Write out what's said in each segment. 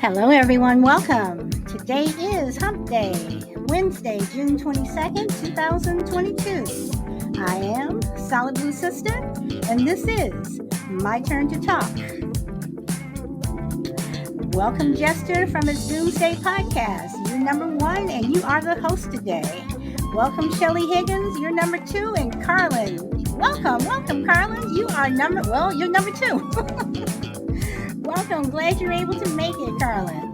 Hello, everyone. Welcome. Today is Hump Day, Wednesday, June 22nd, 2022. I am Solid Blue Sister, and this is My Turn to Talk. Welcome, Jester from his Doomsday podcast. You're number one, and you are the host today. Welcome, Shelly Higgins. You're number two, and Carlin. Welcome, Carlin. You're number two. Welcome. Glad you're able to make it, Carlin.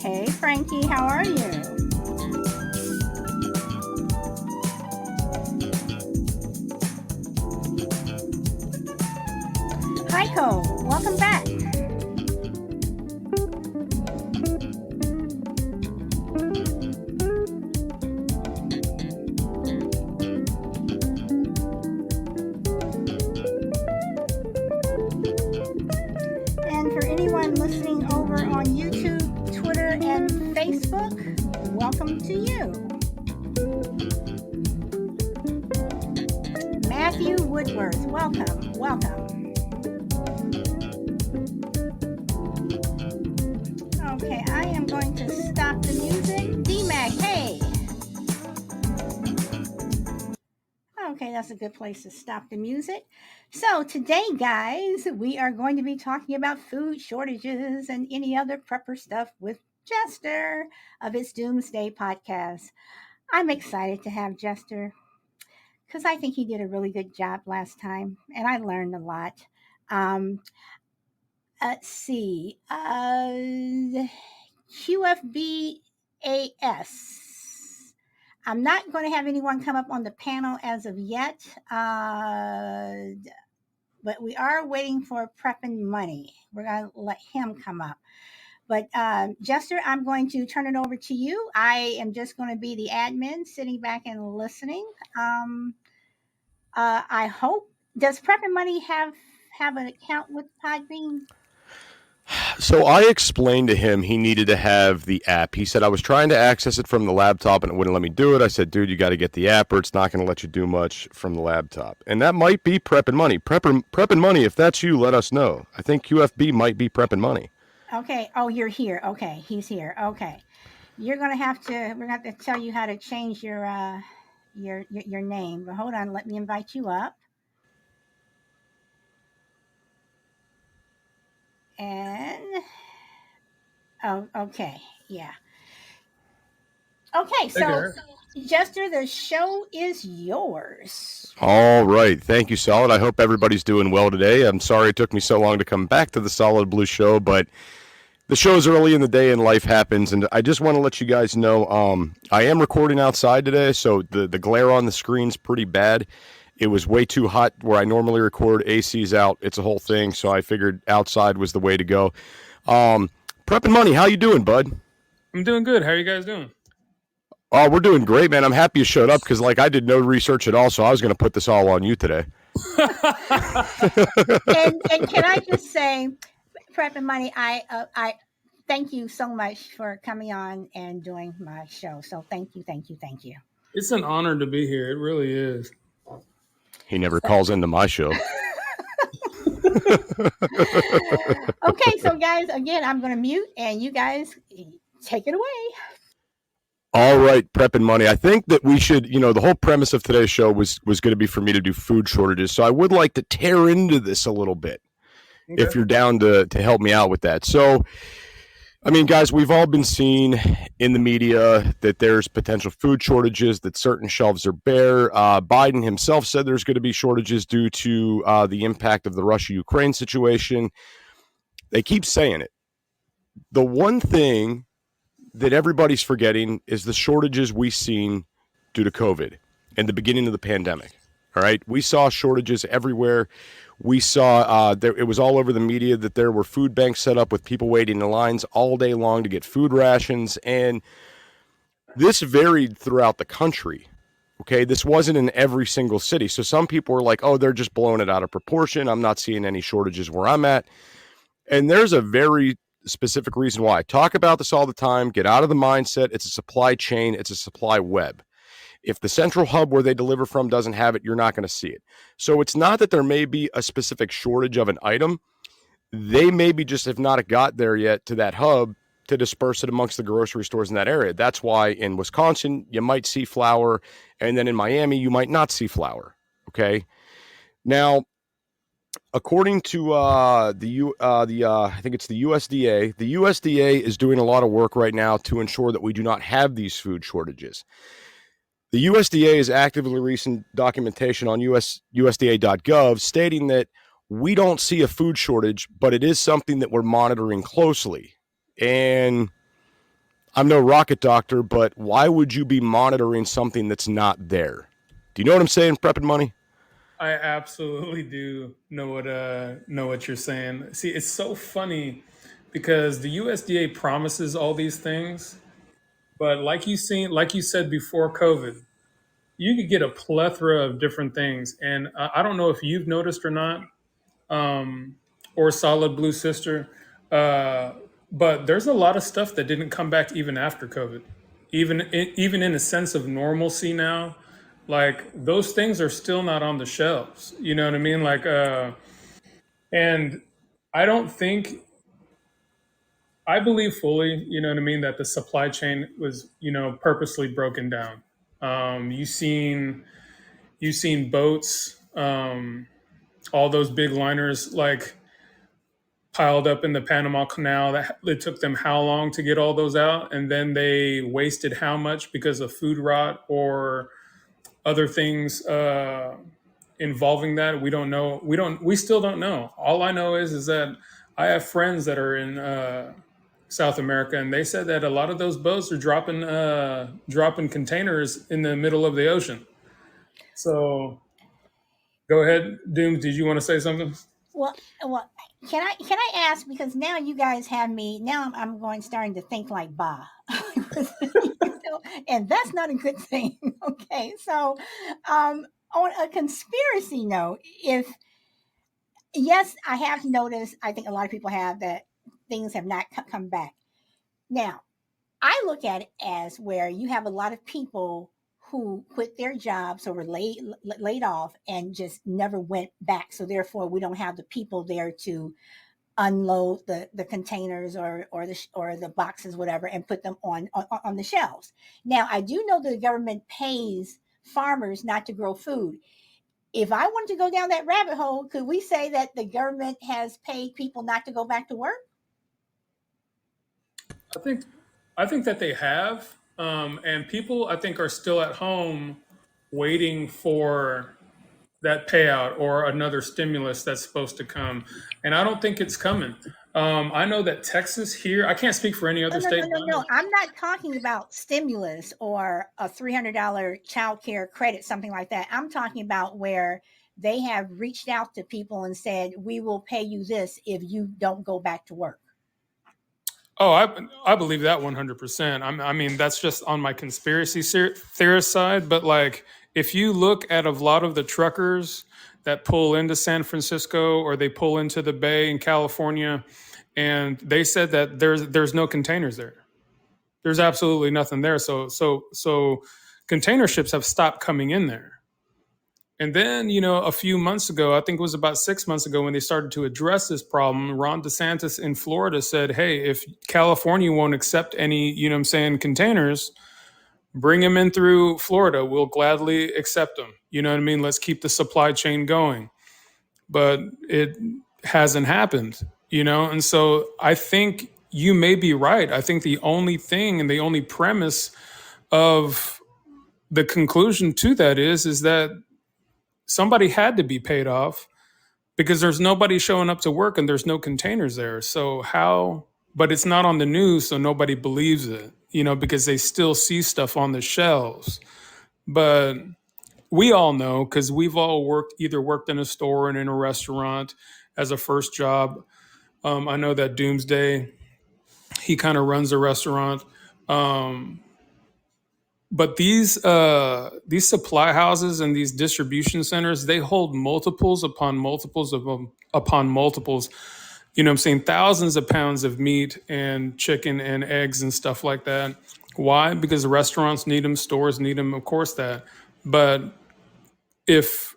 Hey, Frankie, how are you? Hi, Cole. Welcome back. And for anyone listening over on YouTube, Twitter, and Facebook, welcome to you. Matthew Woodworth, welcome. Okay, I am going to stop the music. D-Mac, hey! Okay, that's a good place to stop the music. So today, guys, we are going to be talking about food shortages and any other prepper stuff with Jester of his Doomsday podcast. I'm excited to have Jester because I think he did a really good job last time, and I learned a lot. Let's see. QFBAS. I'm not going to have anyone come up on the panel as of yet, but we are waiting for PrepnMoney. We're going to let him come up. But Jester, I'm going to turn it over to you. I am just going to be the admin, sitting back and listening. I hope, does PrepnMoney have an account with Podbean? So I explained to him he needed to have the app. He said, I was trying to access it from the laptop and it wouldn't let me do it. I said, dude, you got to get the app or it's not going to let you do much from the laptop. And that might be PrepnMoney. PrepnMoney, if that's you, let us know. I think QFB might be PrepnMoney. Okay. Oh, you're here. Okay. He's here. Okay. We're going to have to tell you how to change your name. But hold on. Let me invite you up. And, oh, okay. Yeah. Okay. So, Jester, the show is yours. All right. Thank you, Solid. I hope everybody's doing well today. I'm sorry it took me so long to come back to the Solid Blue show, but the show's early in the day and life happens. And I just want to let you guys know, I am recording outside today, so the glare on the screen's pretty bad. It was way too hot where I normally record. AC's out. It's a whole thing, so I figured outside was the way to go. PrepnMoney, how you doing, bud? I'm doing good. How are you guys doing? Oh, we're doing great, man. I'm happy you showed up because, I did no research at all, so I was going to put this all on you today. and can I just say, PrepnMoney, I thank you so much for coming on and doing my show. So thank you. It's an honor to be here. It really is. He never calls into my show. Okay, so guys, again, I'm going to mute and you guys take it away. All right, PrepnMoney. I think that we should, the whole premise of today's show was going to be for me to do food shortages. So I would like to tear into this a little bit, if you're down to help me out with that. So, I mean, guys, we've all been seeing in the media that there's potential food shortages, that certain shelves are bare. Biden himself said there's going to be shortages due to the impact of the Russia-Ukraine situation. They keep saying it. The one thing that everybody's forgetting is the shortages we've seen due to COVID and the beginning of the pandemic. All right. We saw shortages everywhere. We saw it was all over the media that there were food banks set up with people waiting in lines all day long to get food rations. And this varied throughout the country. Okay, this wasn't in every single city. So some people were like, oh, they're just blowing it out of proportion. I'm not seeing any shortages where I'm at. And there's a very specific reason why. I talk about this all the time. Get out of the mindset. It's a supply chain, it's a supply web. If the central hub where they deliver from doesn't have it, you're not going to see it. So it's not that there may be a specific shortage of an item. They maybe just have not got there yet to that hub to disperse it amongst the grocery stores in that area. That's why in Wisconsin, you might see flour, and then in Miami, you might not see flour. Okay. Now, according to I think it's the USDA. The USDA is doing a lot of work right now to ensure that we do not have these food shortages. The USDA is actively releasing documentation on USDA.gov stating that we don't see a food shortage, but it is something that we're monitoring closely. And I'm no rocket doctor, but why would you be monitoring something that's not there? Do you know what I'm saying, PrepnMoney? I absolutely do know what you're saying. See, it's so funny because the USDA promises all these things, but like you said before COVID, you could get a plethora of different things. And I don't know if you've noticed or not, or Solid Blue Sister, uh, but there's a lot of stuff that didn't come back even after COVID, even in a sense of normalcy now. Like those things are still not on the shelves. You know what I mean? And I don't think I believe fully. You know what I mean? That the supply chain was purposely broken down. You seen boats, all those big liners like piled up in the Panama Canal. That it took them how long to get all those out, and then they wasted how much because of food rot or other things involving that. We don't know. We still don't know. All I know is that I have friends that are in South America, and they said that a lot of those boats are dropping containers in the middle of the ocean. So go ahead, Dooms. Did you want to say something? Well, can I ask, because now you guys have me, now I'm going starting to think like Ba. And that's not a good thing. Okay, so on a conspiracy note, if yes, I have noticed, I think a lot of people have, that things have not come back. Now, I look at it as where you have a lot of people who quit their jobs or were laid off and just never went back. So therefore, we don't have the people there to unload the containers or the boxes, whatever, and put them on the shelves. Now, I do know that the government pays farmers not to grow food. If I wanted to go down that rabbit hole, could we say that the government has paid people not to go back to work? I think I think that they have, and people I think are still at home waiting for that payout or another stimulus that's supposed to come, and I don't think it's coming. I know that Texas here. I can't speak for any No, other no, no, state. no, no. I'm not talking about stimulus or a $300 child care credit, something like that. I'm talking about where they have reached out to people and said, we will pay you this if you don't go back to work. Oh, I believe that 100%. I mean, that's just on my conspiracy theorist side. But like, if you look at a lot of the truckers that pull into San Francisco or they pull into the Bay in California, and they said that there's no containers there. There's absolutely nothing there. So container ships have stopped coming in there. And then, a few months ago, I think it was about 6 months ago when they started to address this problem, Ron DeSantis in Florida said, hey, if California won't accept any, what I'm saying, containers, bring them in through Florida. We'll gladly accept them. You know what I mean? Let's keep the supply chain going. But it hasn't happened, And so I think you may be right. I think the only thing and the only premise of the conclusion to that is that somebody had to be paid off because there's nobody showing up to work and there's no containers there. So how, but it's not on the news, so nobody believes it, because they still see stuff on the shelves. But we all know because we've all either worked in a store and in a restaurant as a first job. I know that Doomsday, he kind of runs a restaurant. But these supply houses and these distribution centers, they hold multiples upon multiples upon multiples. You know what I'm saying? Thousands of pounds of meat and chicken and eggs and stuff like that. Why? Because restaurants need them, stores need them, of course that. But if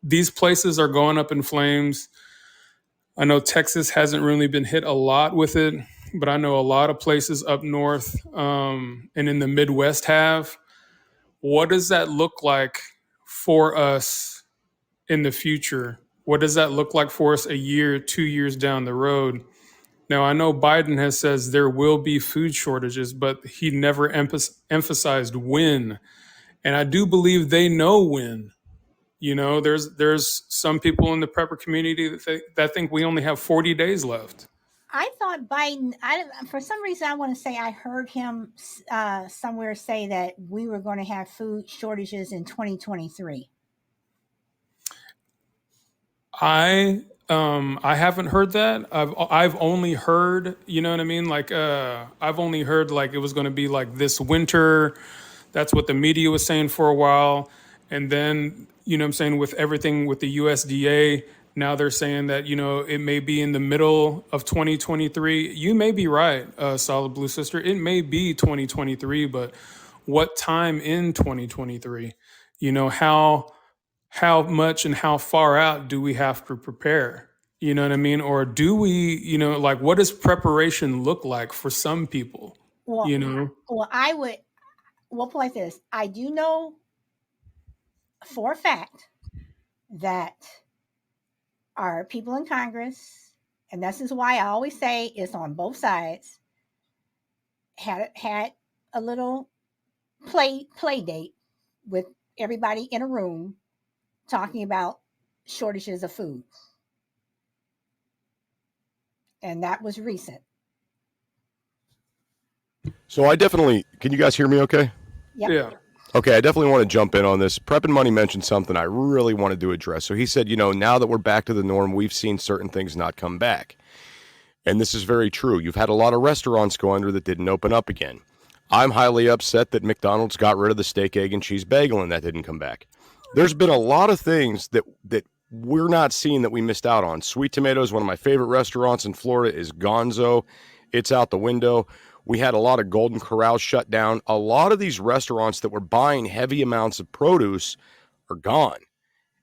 these places are going up in flames, I know Texas hasn't really been hit a lot with it, but I know a lot of places up north and in the Midwest have. What does that look like for us in the future? What does that look like for us a year, 2 years down the road? Now, I know Biden has says there will be food shortages, but he never emphasized when. And I do believe they know when. You know, there's some people in the prepper community that think we only have 40 days left. I thought Biden. For some reason, I want to say I heard him somewhere say that we were going to have food shortages in 2023. I haven't heard that. I've only heard, you know what I mean? Like I've only heard like it was going to be like this winter. That's what the media was saying for a while. And then, you know what I'm saying, with everything with the USDA, now they're saying that, you know, it may be in the middle of 2023. You may be right, Solid Blue Sister. It may be 2023, but what time in 2023? You know, how much and how far out do we have to prepare? You know what I mean? Or do we, you know, like what does preparation look like for some people? Well, You know? we'll put it like this. I do know for a fact that our people in Congress, and this is why I always say it's on both sides, had a little play date with everybody in a room talking about shortages of food. And that was recent. So I definitely, can you guys hear me okay? Yep. Yeah. Okay, I definitely want to jump in on this. PrepnMoney mentioned something I really wanted to address. So he said, you know, now that we're back to the norm, we've seen certain things not come back. And this is very true. You've had a lot of restaurants go under that didn't open up again. I'm highly upset that McDonald's got rid of the steak, egg, and cheese bagel and that didn't come back. There's been a lot of things that we're not seeing that we missed out on. Sweet Tomatoes, one of my favorite restaurants in Florida, is gonzo. It's out the window. We had a lot of Golden Corral shut down. A lot of these restaurants that were buying heavy amounts of produce are gone.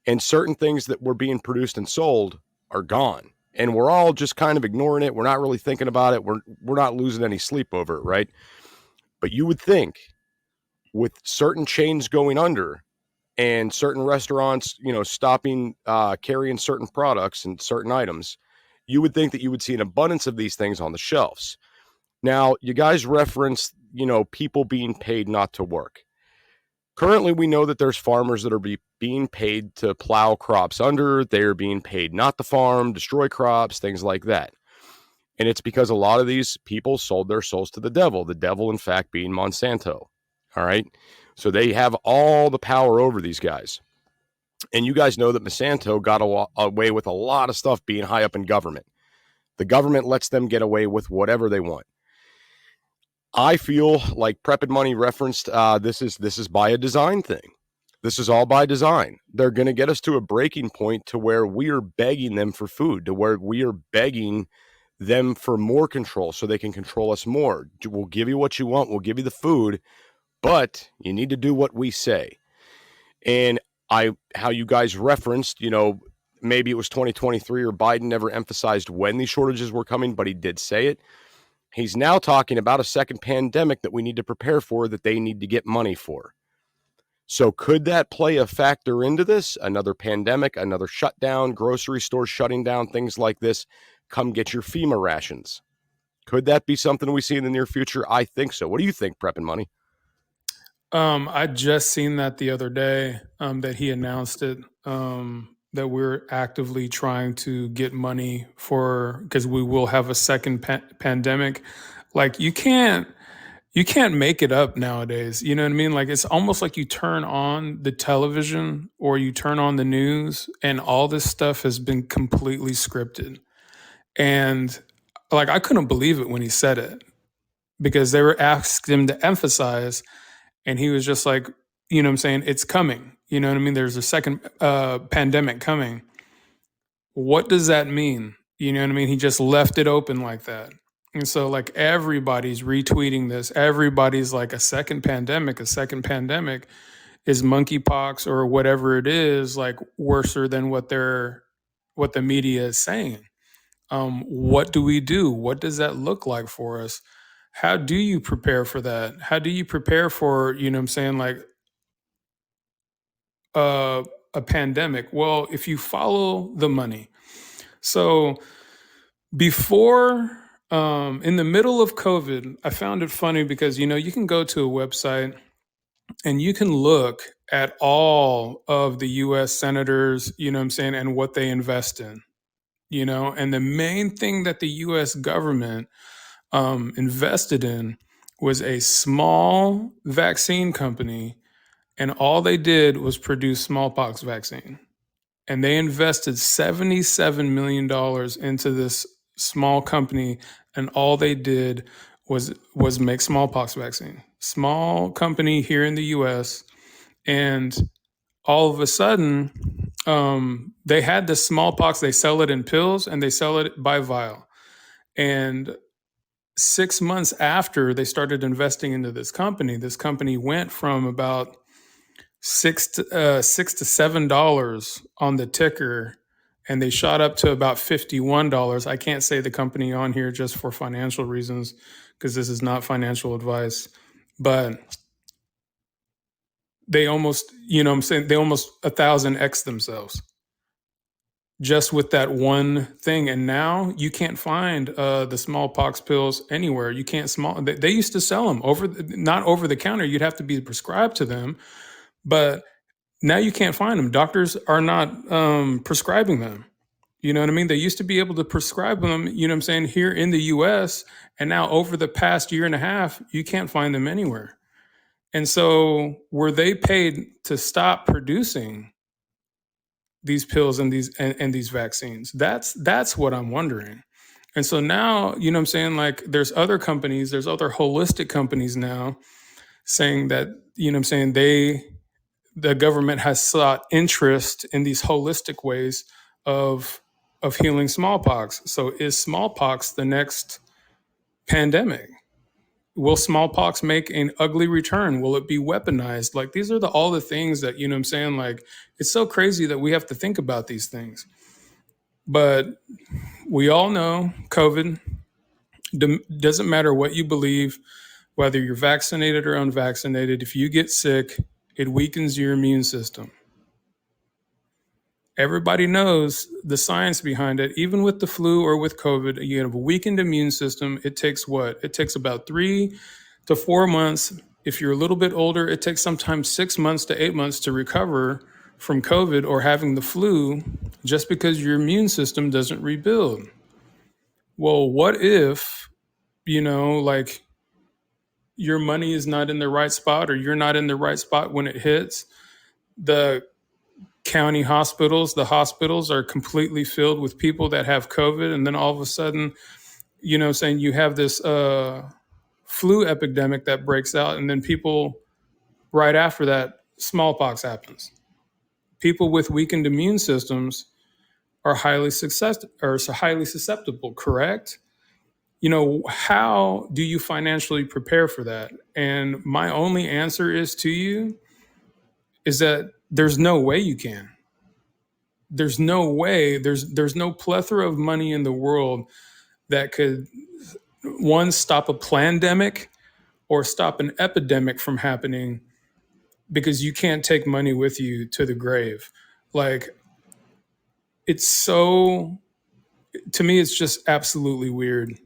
And certain things that were being produced and sold are gone. And we're all just kind of ignoring it. We're not really thinking about it. We're not losing any sleep over it, right? But you would think with certain chains going under and certain restaurants, you know, stopping carrying certain products and certain items, you would think that you would see an abundance of these things on the shelves. Now, you guys referenced, you know, people being paid not to work. Currently, we know that there's farmers that are being paid to plow crops under. They're being paid not to farm, destroy crops, things like that. And it's because a lot of these people sold their souls to the devil, in fact, being Monsanto. All right. So they have all the power over these guys. And you guys know that Monsanto got away with a lot of stuff being high up in government. The government lets them get away with whatever they want. I feel like PrepnMoney referenced this is by a design thing. This is all by design. They're going to get us to a breaking point to where we are begging them for food, to where we are begging them for more control so they can control us more. We'll give you what you want. We'll give you the food, but you need to do what we say. And how you guys referenced, you know, maybe it was 2023 or Biden never emphasized when these shortages were coming, but he did say it. He's now talking about a second pandemic that we need to prepare for, that they need to get money for. So could that play a factor into this? Another pandemic, another shutdown, grocery stores shutting down, things like this. Come get your FEMA rations. Could that be something we see in the near future? I think so. What do you think, PrepnMoney? I just seen that the other day that he announced it, that we're actively trying to get money for, because we will have a second pandemic. Like you can't make it up nowadays. You know what I mean? Like it's almost like you turn on the television or you turn on the news and all this stuff has been completely scripted. And like I couldn't believe it when he said it, because they were asked him to emphasize, And he was just like, it's coming. You know what I mean? There's a second pandemic coming. What does that mean? You know what I mean? He just left it open like that. And so like everybody's retweeting this. Everybody's like a second pandemic. Is monkeypox or whatever it is like worser than what the media is saying. What do we do? What does that look like for us? How do you prepare for that? How do you prepare for, like a pandemic? Well, if you follow the money. So before, in the middle of COVID, I found it funny because, you can go to a website and you can look at all of the US senators, and what they invest in, and the main thing that the US government invested in was a small vaccine company, and all they did was produce smallpox vaccine. And they invested $77 million into this small company, and all they did was make smallpox vaccine. Small company here in the US, and all of a sudden, they had the smallpox. They sell it in pills and they sell it by vial. And 6 months after they started investing into this company went from about $6 to $7 on the ticker, and they shot up to about $51. I can't say the company on here just for financial reasons, because this is not financial advice, but they almost, they almost 1,000x themselves just with that one thing. And now you can't find the smallpox pills anywhere. You can't they used to sell them not over the counter. You'd have to be prescribed to them, but now you can't find them. Doctors are not prescribing them. You know what I mean? They used to be able to prescribe them, here in the US. And now over the past year and a half, you can't find them anywhere. And so were they paid to stop producing these pills and these vaccines? That's what I'm wondering. And so now, like there's other companies, there's other holistic companies now saying that, the government has sought interest in these holistic ways of healing smallpox. So is smallpox the next pandemic? Will smallpox make an ugly return? Will it be weaponized? Like these are all the things that, like it's so crazy that we have to think about these things. But we all know COVID doesn't matter what you believe, whether you're vaccinated or unvaccinated. If you get sick, it weakens your immune system. Everybody knows the science behind it. Even with the flu or with COVID, you have a weakened immune system. It takes what? It takes about 3 to 4 months. If you're a little bit older, it takes sometimes 6 months to 8 months to recover from COVID or having the flu, just because your immune system doesn't rebuild. Well, what if, like your money is not in the right spot, or you're not in the right spot when it hits? The county hospitals, the hospitals are completely filled with people that have COVID. And then all of a sudden, saying you have this flu epidemic that breaks out. And then people right after that, smallpox happens. People with weakened immune systems are highly susceptible, correct? How do you financially prepare for that? And my only answer is that there's no way you can. There's no way. There's no plethora of money in the world that could, one, stop a plandemic or stop an epidemic from happening, because you can't take money with you to the grave. Like, it's so, to me, it's just absolutely weird.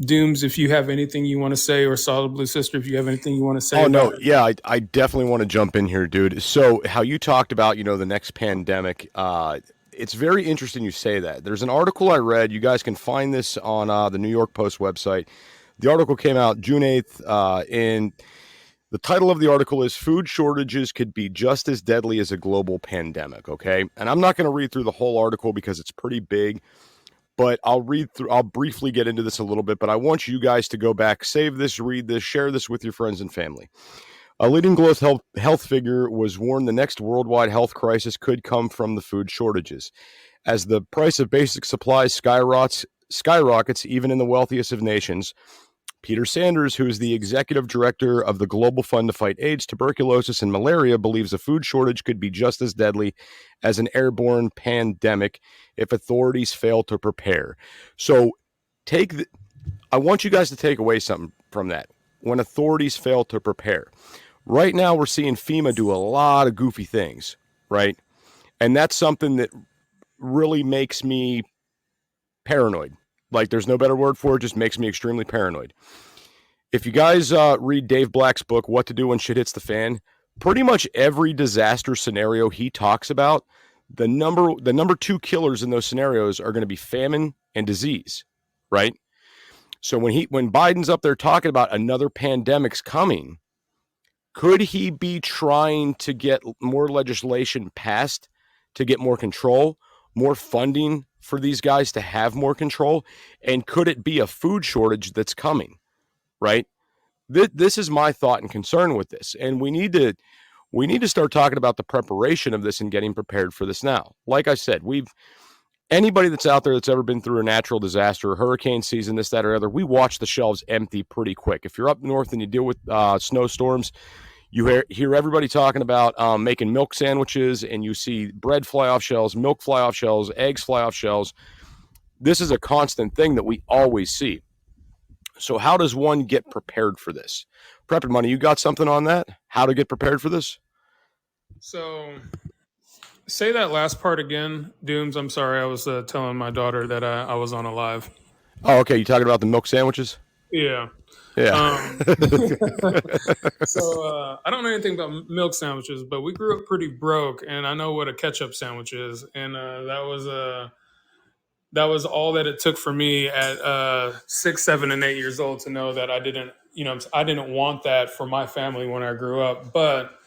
Dooms, if you have anything you want to say, or Solid Blue Sister, if you have anything you want to say. Oh, no. Yeah, I definitely want to jump in here, dude. So how you talked about, the next pandemic, it's very interesting you say that. There's an article I read. You guys can find this on the New York Post website. The article came out June 8th, and the title of the article is "Food Shortages Could Be Just as Deadly as a Global Pandemic," okay? And I'm not going to read through the whole article because it's pretty big. but I'll briefly get into this a little bit, but I want you guys to go back, save this, read this, share this with your friends and family. A leading global health figure was warned the next worldwide health crisis could come from the food shortages. As the price of basic supplies skyrockets even in the wealthiest of nations, Peter Sanders, who is the executive director of the Global Fund to Fight AIDS, Tuberculosis, and Malaria, believes a food shortage could be just as deadly as an airborne pandemic if authorities fail to prepare. So I want you guys to take away something from that. When authorities fail to prepare. Right now, we're seeing FEMA do a lot of goofy things, right? And that's something that really makes me paranoid. Like, there's no better word for it, just makes me extremely paranoid. If you guys read Dave Black's book, What to Do When Shit Hits the Fan, pretty much every disaster scenario he talks about, the number 2 killers in those scenarios are going to be famine and disease, right? So when Biden's up there talking about another pandemic's coming, could he be trying to get more legislation passed to get more control, more funding for these guys to have more control? And could it be a food shortage that's coming, right? This is my thought and concern with this. And we need to start talking about the preparation of this and getting prepared for this now. Like I said, anybody that's out there that's ever been through a natural disaster, hurricane season, this, that, or other, we watch the shelves empty pretty quick. If you're up north and you deal with snowstorms, you hear everybody talking about making milk sandwiches, and you see bread fly off shelves, milk fly off shelves, eggs fly off shelves. This is a constant thing that we always see. So how does one get prepared for this? PrepnMoney, you got something on that? How to get prepared for this? So say that last part again, Dooms. I'm sorry. I was telling my daughter that I was on a live. Oh, okay. You talking about the milk sandwiches? Yeah. Yeah. So I don't know anything about milk sandwiches, but we grew up pretty broke, and I know what a ketchup sandwich is, and that was all that it took for me at 6, 7, and 8 years old to know that I didn't want that for my family when I grew up. But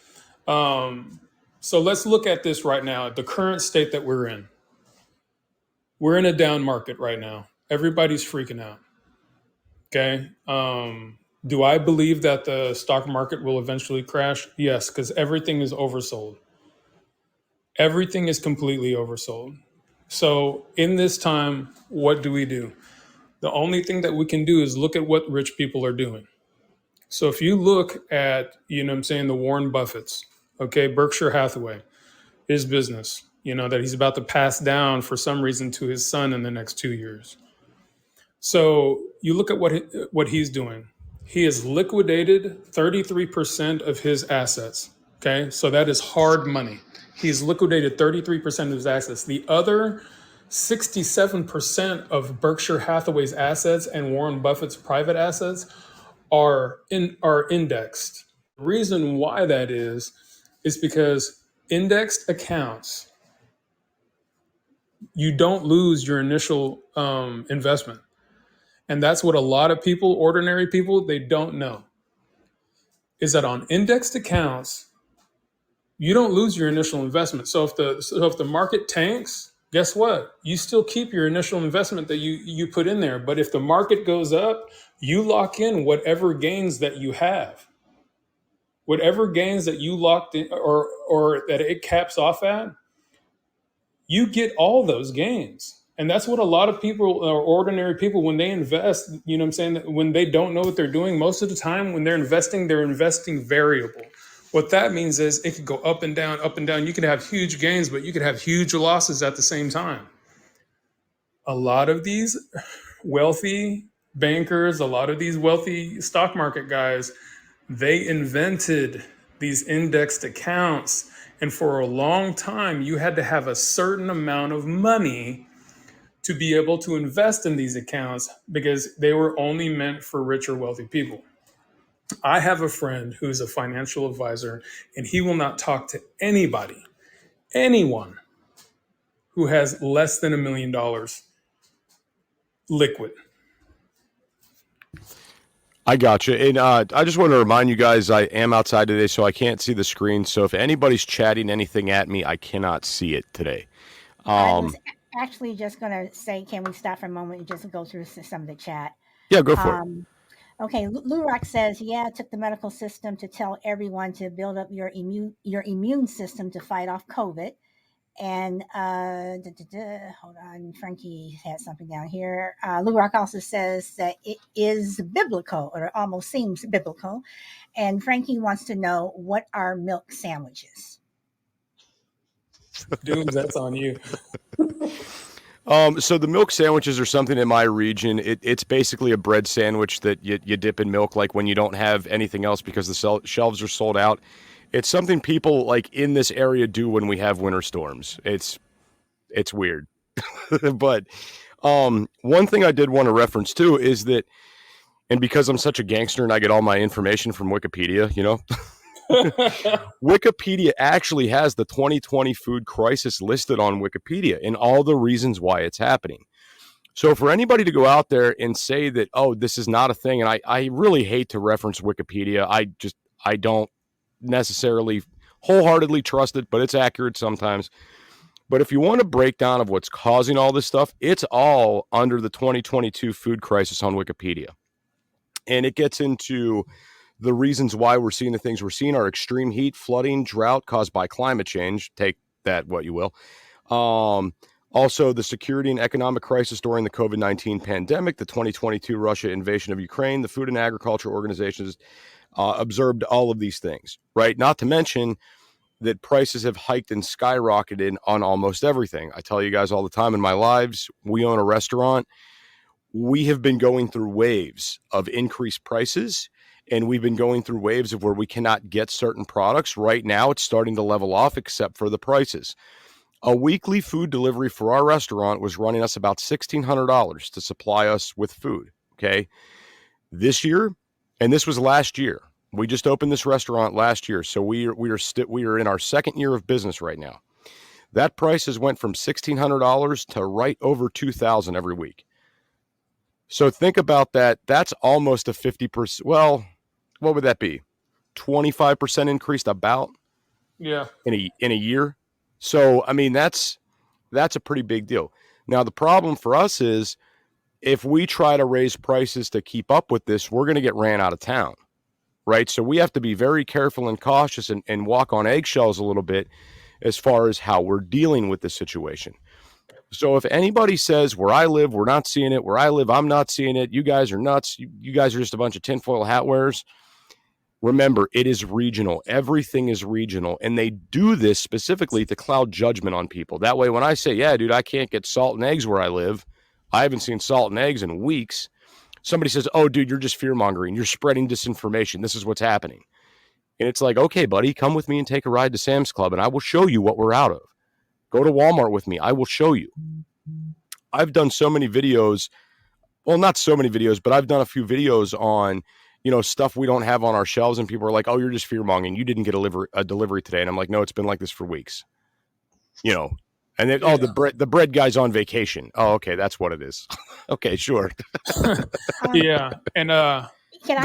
so let's look at this right now, at the current state that we're in. We're in a down market right now. Everybody's freaking out. Okay. Do I believe that the stock market will eventually crash? Yes, because everything is oversold. Everything is completely oversold. So in this time, what do? The only thing that we can do is look at what rich people are doing. So if you look at, the Warren Buffetts, okay, Berkshire Hathaway, his business, that he's about to pass down for some reason to his son in the next 2 years. So you look at what he's doing. He has liquidated 33% of his assets. Okay, so that is hard money. He's liquidated 33% of his assets. The other 67% of Berkshire Hathaway's assets and Warren Buffett's private assets are indexed. The reason why that is because indexed accounts, you don't lose your initial investment. And that's what a lot of people, ordinary people, they don't know, is that on indexed accounts, you don't lose your initial investment. So if the market tanks, guess what? You still keep your initial investment that you put in there. But if the market goes up, you lock in whatever gains that you have. Whatever gains that you locked in or that it caps off at, you get all those gains. And that's what a lot of people, or ordinary people, when they invest, when they don't know what they're doing, most of the time when they're investing variable. What that means is it could go up and down, up and down. You could have huge gains, but you could have huge losses at the same time. A lot of these wealthy bankers, a lot of these wealthy stock market guys, they invented these indexed accounts. And for a long time, you had to have a certain amount of money to be able to invest in these accounts because they were only meant for rich or wealthy people. I have a friend who's a financial advisor, and he will not talk to anyone who has less than $1 million liquid. I got you. And I just want to remind you guys, I am outside today, so I can't see the screen. So if anybody's chatting anything at me, I cannot see it today. actually just going to say, can we stop for a moment and just go through some of the chat? Yeah, go for it. Okay, Lurak says, yeah, it took the medical system to tell everyone to build up your immune system to fight off COVID. And hold on, Frankie had something down here. Lurak also says that it is biblical, or it almost seems biblical. And Frankie wants to know, what are milk sandwiches? Dooms, that's on you. So the milk sandwiches are something in my region. It's basically a bread sandwich that you dip in milk, like when you don't have anything else because the shelves are sold out. It's something people like in this area do when we have winter storms. It's weird. But one thing I did want to reference too is that, and because I'm such a gangster and I get all my information from Wikipedia, Wikipedia actually has the 2020 food crisis listed on Wikipedia and all the reasons why it's happening. So for anybody to go out there and say that, oh, this is not a thing, and I really hate to reference Wikipedia. I don't necessarily wholeheartedly trust it, but it's accurate sometimes. But if you want a breakdown of what's causing all this stuff, it's all under the 2022 food crisis on Wikipedia. And it gets into the reasons why we're seeing the things we're seeing are extreme heat, flooding, drought caused by climate change. Take that what you will. Also, the security and economic crisis during the COVID-19 pandemic, the 2022 Russia invasion of Ukraine, the Food and Agriculture Organizations observed all of these things, right? Not to mention that prices have hiked and skyrocketed on almost everything. I tell you guys all the time in my lives, we own a restaurant. We have been going through waves of increased prices, and we've been going through waves of where we cannot get certain products. Right now, it's starting to level off except for the prices. A weekly food delivery for our restaurant was running us about $1,600 to supply us with food, okay? This year, and this was last year, we just opened this restaurant last year, so we are in our second year of business right now. That price has went from $1,600 to right over $2,000 every week. So think about that. That's almost a 50%. Well, what would that be? 25% increase about Yeah. in a year. So I mean that's a pretty big deal. Now the problem for us is if we try to raise prices to keep up with this, we're going to get ran out of town, right? So we have to be very careful and cautious and walk on eggshells a little bit as far as how we're dealing with the situation. So if anybody says where I live, we're not seeing it, where I live, I'm not seeing it, you guys are nuts, you guys are just a bunch of tinfoil hat wearers, remember, it is regional. Everything is regional. And they do this specifically to cloud judgment on people. That way, when I say, yeah, dude, I can't get salt and eggs where I live, I haven't seen salt and eggs in weeks. Somebody says, oh, dude, you're just fear mongering. You're spreading disinformation. This is what's happening. And it's like, okay, buddy, come with me and take a ride to Sam's Club and I will show you what we're out of. Go to Walmart with me. I will show you. I've done so many videos. Well, not so many videos, but I've done a few videos on, stuff we don't have on our shelves. And people are like, oh, you're just fear mongering. You didn't get a delivery today. And I'm like, no, it's been like this for weeks. And then, oh, the bread guy's on vacation. Oh, okay. That's what it is. Okay, sure. Yeah. And go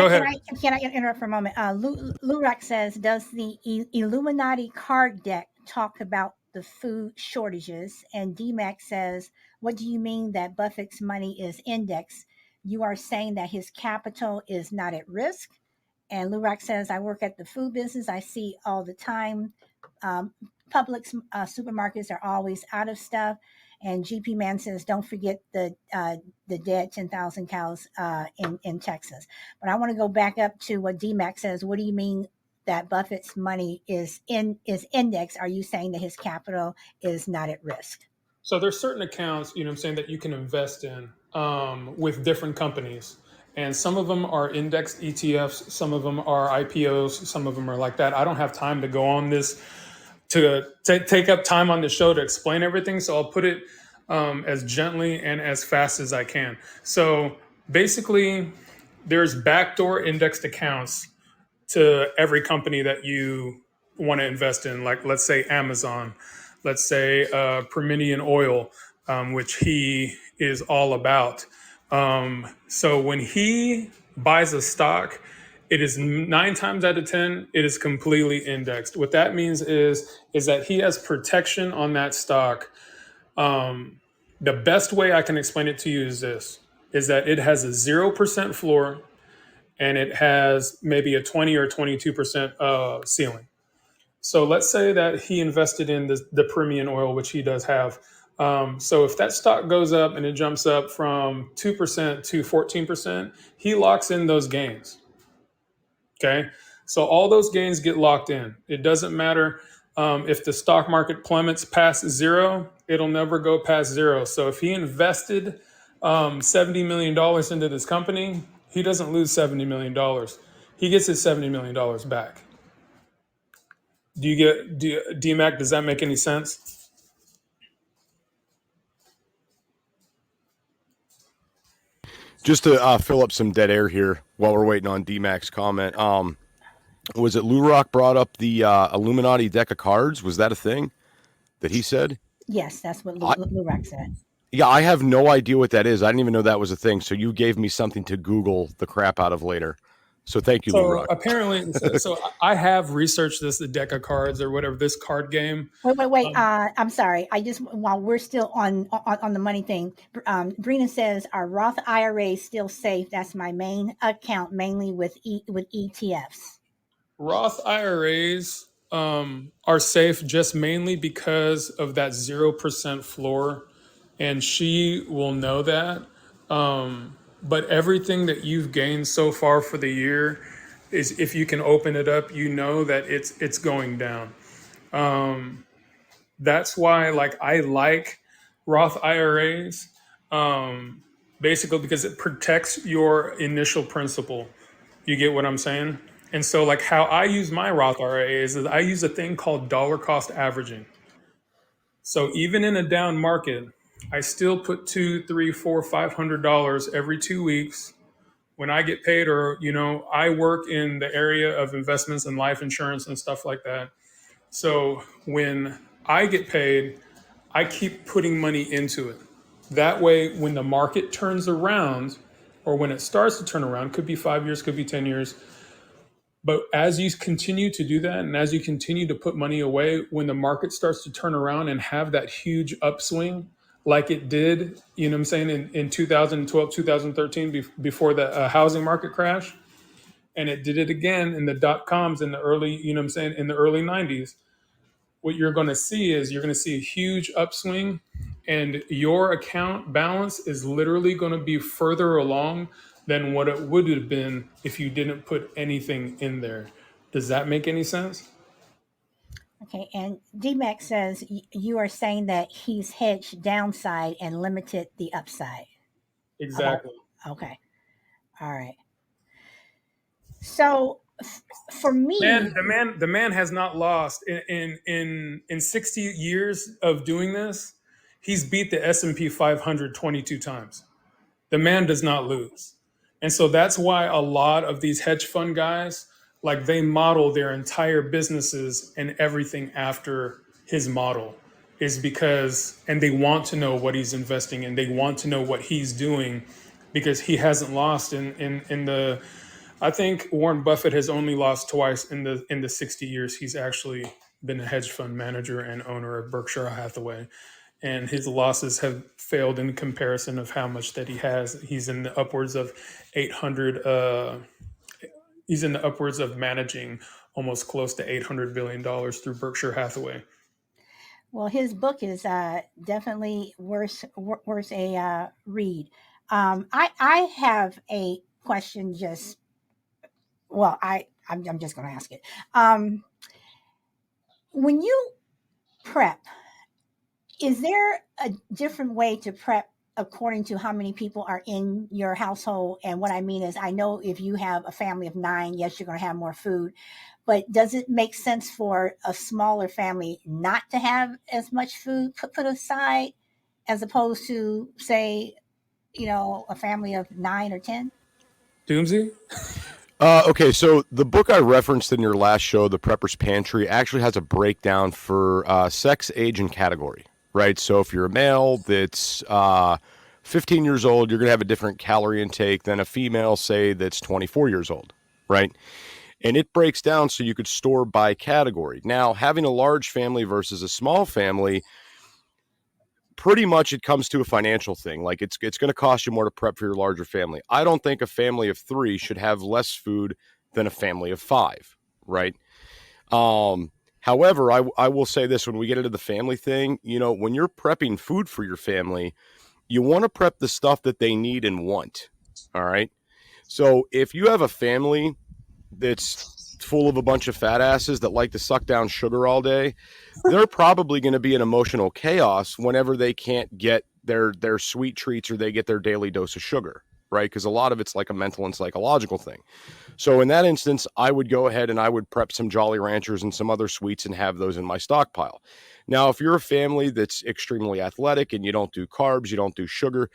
ahead. Can I interrupt for a moment? Lurak says, does the Illuminati card deck talk about the food shortages? And DMAC says, what do you mean that Buffett's money is indexed? You are saying that his capital is not at risk? And Lurak says, I work at the food business. I see all the time. Publix supermarkets are always out of stuff. And GP Man says, don't forget the dead 10,000 cows in Texas. But I want to go back up to what DMAC says. What do you mean that Buffett's money is indexed? Are you saying that his capital is not at risk? So there's certain accounts, I'm saying, that you can invest in with different companies. And some of them are indexed ETFs. Some of them are IPOs. Some of them are like that. I don't have time to go on this to take up time on the show to explain everything. So I'll put it as gently and as fast as I can. So basically, there's backdoor indexed accounts to every company that you want to invest in. Like, let's say Amazon, let's say PrepnMoney Oil, which he is all about. So when he buys a stock, it is 9 times out of 10, it is completely indexed. What that means is that he has protection on that stock The best way I can explain it to you is this: is that it has a 0% floor and it has maybe a 20 or 22% ceiling. So let's say that he invested in the premium oil, which he does have. So if that stock goes up and it jumps up from 2% to 14%, he locks in those gains. Okay. So all those gains get locked in. It doesn't matter if the stock market plummets past zero, it'll never go past zero. So if he invested $70 million into this company, he doesn't lose $70 million. He gets his $70 million back. DMAC, does that make any sense? Just to fill up some dead air here while we're waiting on DMAC's comment. Was it Lou Rock brought up the Illuminati deck of cards? Was that a thing that he said? Yes, that's what Lurak said. Yeah, I have no idea what that is. I didn't even know that was a thing. So you gave me something to Google the crap out of later. So thank you, Lou So Rock. apparently, so I have researched the deck of cards or whatever, this card game. Wait. I'm sorry. I just while we're still on the money thing, Brina says, "Are Roth IRAs still safe?" That's my main account, mainly with ETFs. Roth IRAs are safe just mainly because of that 0% floor, and she will know that. But everything that you've gained so far for the year is, if you can open it up, you know that it's going down. That's why, like, I like Roth IRAs, basically because it protects your initial principal. You get what I'm saying? And so, like, how I use my Roth IRAs is I use a thing called dollar cost averaging. So even in a down market, I still put $2, $3, $4, $500 every 2 weeks when I get paid, or I work in the area of investments and life insurance and stuff like that. So when I get paid, I keep putting money into it. That way, when the market turns around, or when it starts to turn around, could be 5 years, could be 10 years. But as you continue to do that, and as you continue to put money away, when the market starts to turn around and have that huge upswing, like it did, you know what I'm saying, in 2012, 2013, before the housing market crash, and it did it again in the dot coms in the early, you know what I'm saying, in the early 90s, what you're going to see is you're going to see a huge upswing, and your account balance is literally going to be further along than what it would have been if you didn't put anything in there. Does that make any sense? Okay, and DMAX says you are saying that he's hedged downside and limited the upside. About Exactly. okay, all right. So for Man, me, the man has not lost in 60 years of doing this. He's beat the S&P 500 22 times. The man does not lose. And so that's why a lot of these hedge fund guys, like, they model their entire businesses and everything after his model, is because, and they want to know what he's investing in. They want to know what he's doing, because he hasn't lost in the, I think Warren Buffett has only lost twice in the 60 years he's actually been a hedge fund manager and owner of Berkshire Hathaway, and his losses have failed in comparison of how much that he has. He's in the upwards of 800. He's in the upwards of managing almost close to $800 billion through Berkshire Hathaway. well, his book is definitely worth a read. I have a question. Just well, I'm just going to ask it. When you prep, is there a different way to prep according to how many people are in your household? And what I mean is, I know if you have a family of 9, yes, you're going to have more food, but does it make sense for a smaller family not to have as much food put aside as opposed to, say, a family of 9 or 10? Doomsy? Okay, so the book I referenced in your last show, The Prepper's Pantry, actually has a breakdown for sex, age, and category, right? So if you're a male that's 15 years old, you're going to have a different calorie intake than a female, say, that's 24 years old, right? And it breaks down so you could store by category. Now, having a large family versus a small family, pretty much it comes to a financial thing. Like it's going to cost you more to prep for your larger family. I don't think a family of 3 should have less food than a family of 5, right? However, I will say this: when we get into the family thing, when you're prepping food for your family, you want to prep the stuff that they need and want. All right. So if you have a family that's full of a bunch of fat asses that like to suck down sugar all day, they're probably going to be in emotional chaos whenever they can't get their sweet treats or they get their daily dose of sugar, right? Because a lot of it's like a mental and psychological thing. So in that instance, I would go ahead and I would prep some Jolly Ranchers and some other sweets and have those in my stockpile. Now, if you're a family that's extremely athletic and you don't do carbs, you don't do sugar,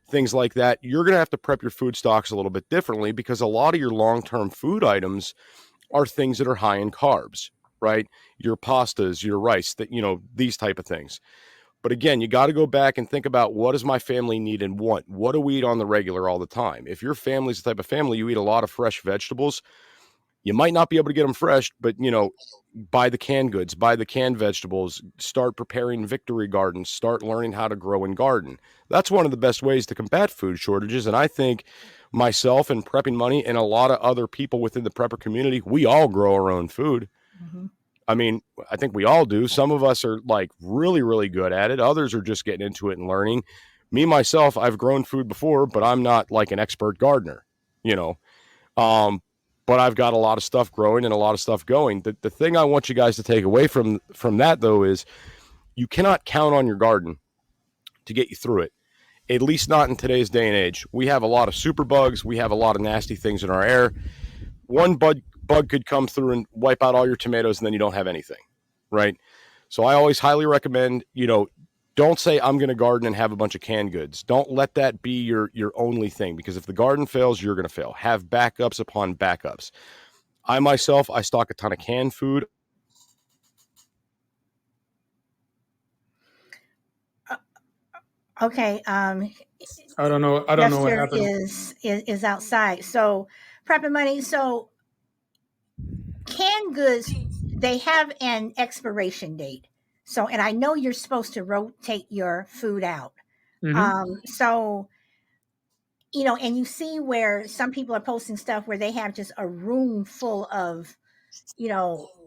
things like that, you're going to have to prep your food stocks a little bit differently, because a lot of your long-term food items are things that are high in carbs, right? Your pastas, your rice, these type of things. But again, you got to go back and think about, what does my family need and want? What do we eat on the regular all the time? If your family's the type of family you eat a lot of fresh vegetables, you might not be able to get them fresh, but buy the canned goods, buy the canned vegetables, start preparing victory gardens, start learning how to grow and garden. That's one of the best ways to combat food shortages. And I think myself and Prepping Money and a lot of other people within the prepper community, we all grow our own food. Mm-hmm. I mean, I think we all do. Some of us are like really, really good at it. Others are just getting into it and learning. Me, myself, I've grown food before, but I'm not like an expert gardener, but I've got a lot of stuff growing and a lot of stuff going. The thing I want you guys to take away from that, though, is you cannot count on your garden to get you through it, at least not in today's day and age. We have a lot of super bugs. We have a lot of nasty things in our air. One bug could come through and wipe out all your tomatoes, and then you don't have anything, right? So I always highly recommend, don't say I'm going to garden and have a bunch of canned goods. Don't let that be your only thing, because if the garden fails, you're going to fail. Have backups upon backups. I myself stock a ton of canned food. Okay. I don't know what happened. Is outside. So Prepping Money. So canned goods, they have an expiration date. So, and I know you're supposed to rotate your food out. Mm-hmm. So, and you see where some people are posting stuff where they have just a room full of,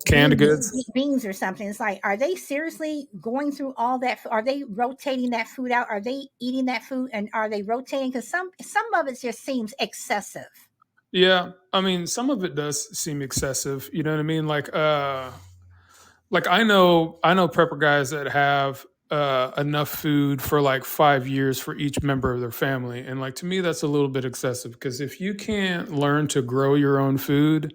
Canned goods. beans or something. It's like, are they seriously going through all that? Are they rotating that food out? Are they eating that food, and are they rotating? Because some of it just seems excessive. Yeah, I mean, some of it does seem excessive. You know what I mean? Like I know prepper guys that have enough food for like 5 years for each member of their family, and like to me, that's a little bit excessive, because if you can't learn to grow your own food,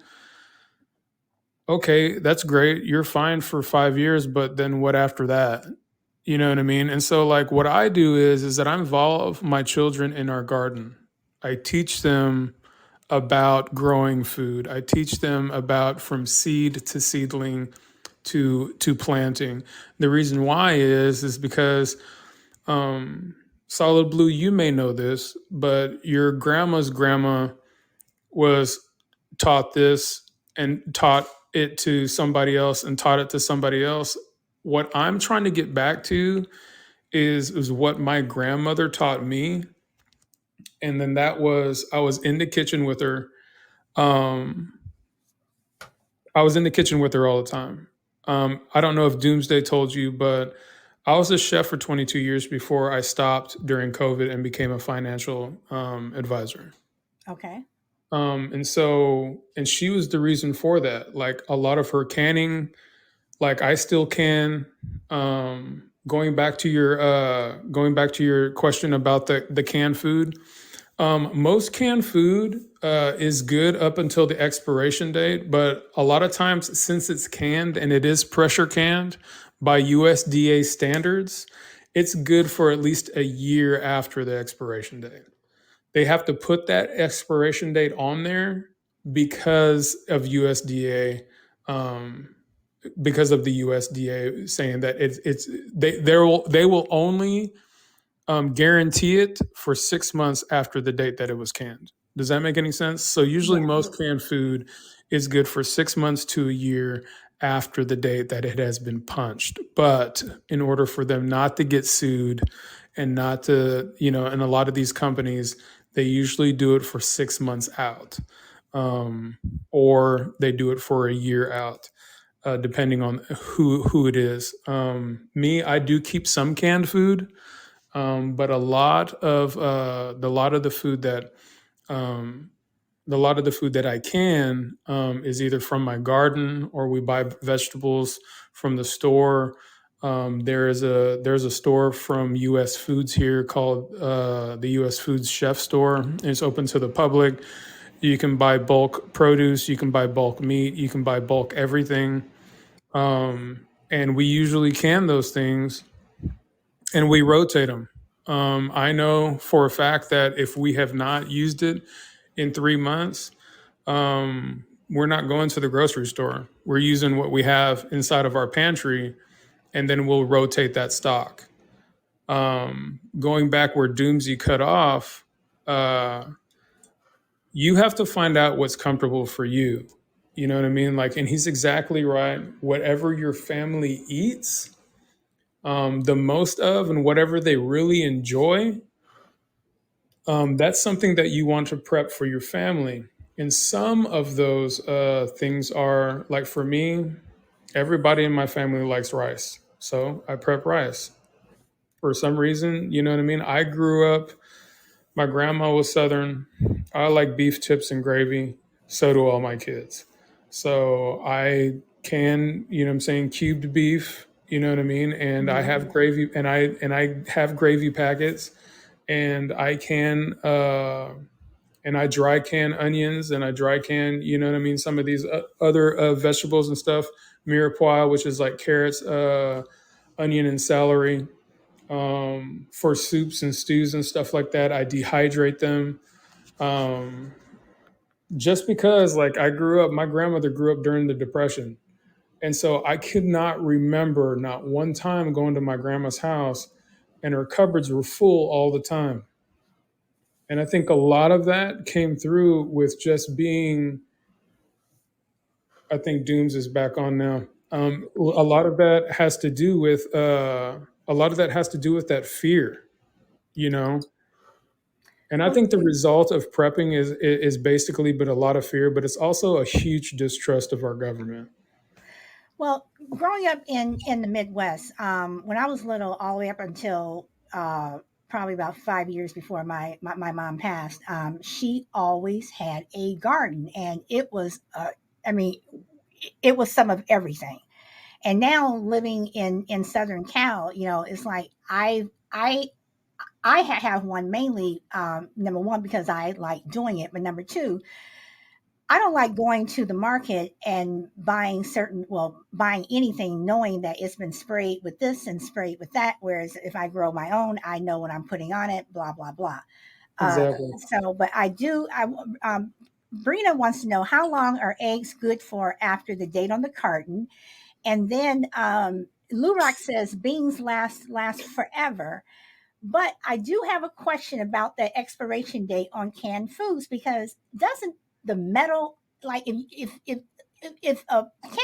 okay, that's great. You're fine for 5 years, but then what after that? You know what I mean? And so, like, what I do is that I involve my children in our garden. I teach them about growing food. I teach them about from seed to seedling to planting. The reason why is because Solid Blue, you may know this, but your grandma's grandma was taught this and taught it to somebody else and taught it to somebody else. What I'm trying to get back to is what my grandmother taught me. And then I was in the kitchen with her. I was in the kitchen with her all the time. I don't know if Doomsday told you, but I was a chef for 22 years before I stopped during COVID and became a financial advisor. Okay. And she was the reason for that. Like a lot of her canning, like I still can. Going back to your question about the canned food, most canned food is good up until the expiration date, but a lot of times, since it's canned and it is pressure canned by USDA standards, it's good for at least a year after the expiration date. They have to put that expiration date on there because of USDA, because of the USDA saying that they will only guarantee it for 6 months after the date that it was canned. Does that make any sense? So usually most canned food is good for 6 months to a year after the date that it has been punched. But in order for them not to get sued and not to, and a lot of these companies, they usually do it for 6 months out, or they do it for a year out, depending on who it is. Me, I do keep some canned food, but a lot of the food that um, a lot of the food that I can is either from my garden or we buy vegetables from the store. There's a store from U.S. Foods here called the U.S. Foods Chef Store. It's open to the public. You can buy bulk produce. You can buy bulk meat. You can buy bulk everything. And we usually can those things and we rotate them. I know for a fact that if we have not used it in 3 months, we're not going to the grocery store. We're using what we have inside of our pantry, and then we'll rotate that stock. Going back where Doomsday cut off, you have to find out what's comfortable for you. You know what I mean? Like, and he's exactly right. Whatever your family eats the most of, and whatever they really enjoy, that's something that you want to prep for your family. And some of those things are like, for me, everybody in my family likes rice. So I prep rice. For some reason, you know what I mean? I grew up, my grandma was Southern. I like beef tips and gravy. So do all my kids. So I can, you know what I'm saying, cubed beef, you know what I mean? And I have gravy, and I have gravy packets, and I can and I dry can onions, and I dry can, you know what I mean, some of these other vegetables and stuff, mirepoix, which is like carrots, onion, and celery. For soups and stews and stuff like that, I dehydrate them. Um, just because, like, my grandmother grew up during the Depression. And so I could not remember not one time going to my grandma's house and her cupboards were full all the time. And I think a lot of that came through with just being, I think Dooms is back on now. A lot of that has to do with that fear, you know. And I think the result of prepping is basically but a lot of fear, but it's also a huge distrust of our government. Well, growing up in the Midwest, when I was little, all the way up until probably about 5 years before my mom passed, she always had a garden, and it was, I mean, it was some of everything. And now living in Southern Cal, it's like I have one mainly, number one, because I like doing it, but number two, I don't like going to the market and buying anything knowing that it's been sprayed with this and sprayed with that. Whereas if I grow my own, I know what I'm putting on it, blah, blah, blah. Uh, Exactly. but Brina wants to know, how long are eggs good for after the date on the carton? And then Lurock says beans last forever. But I do have a question about the expiration date on canned foods, because doesn't the metal, like, if a can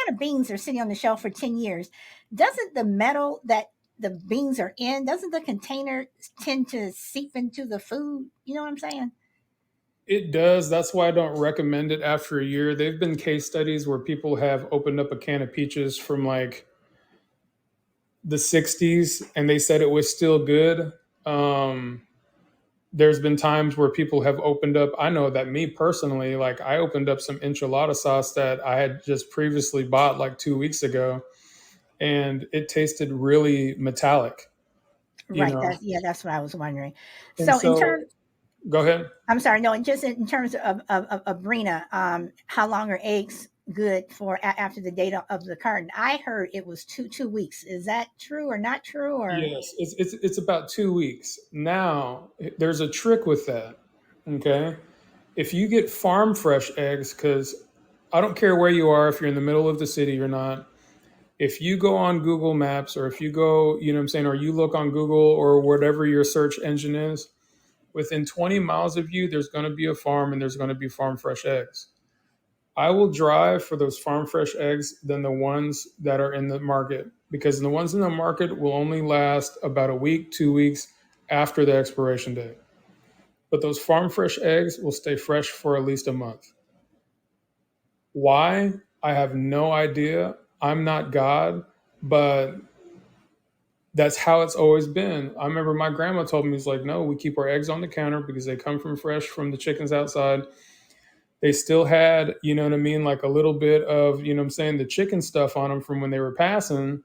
of beans are sitting on the shelf for 10 years, doesn't the metal that the beans are in, doesn't the container tend to seep into the food? You know what I'm saying? It does. That's why I don't recommend it after a year. There've been case studies where people have opened up a can of peaches from like the 60s and they said it was still good. Um, there's been times where people have opened up. I know that me personally, like, I opened up some enchilada sauce that I had just previously bought like 2 weeks ago, and it tasted really metallic, you Right. know? That's what I was wondering. And So in so, terms, go ahead. I'm sorry, no, and just in terms of Brina, how long are eggs good for after the date of the carton? I heard it was two weeks. Is that true or not true? Or Yes, it's about 2 weeks. Now, there's a trick with that. Okay. If you get farm fresh eggs, because I don't care where you are, if you're in the middle of the city or not, if you go on Google Maps, or if you go, you know what I'm saying, or you look on Google or whatever your search engine is, within 20 miles of you, there's going to be a farm and there's going to be farm fresh eggs. I will drive for those farm fresh eggs than the ones that are in the market, because the ones in the market will only last about a week, 2 weeks after the expiration date. But those farm fresh eggs will stay fresh for at least a month. Why? I have no idea. I'm not God, but that's how it's always been. I remember my grandma told me, it's like, no, we keep our eggs on the counter because they come from fresh from the chickens outside. They still had, you know what I mean, like a little bit of, you know what I'm saying, the chicken stuff on them from when they were passing.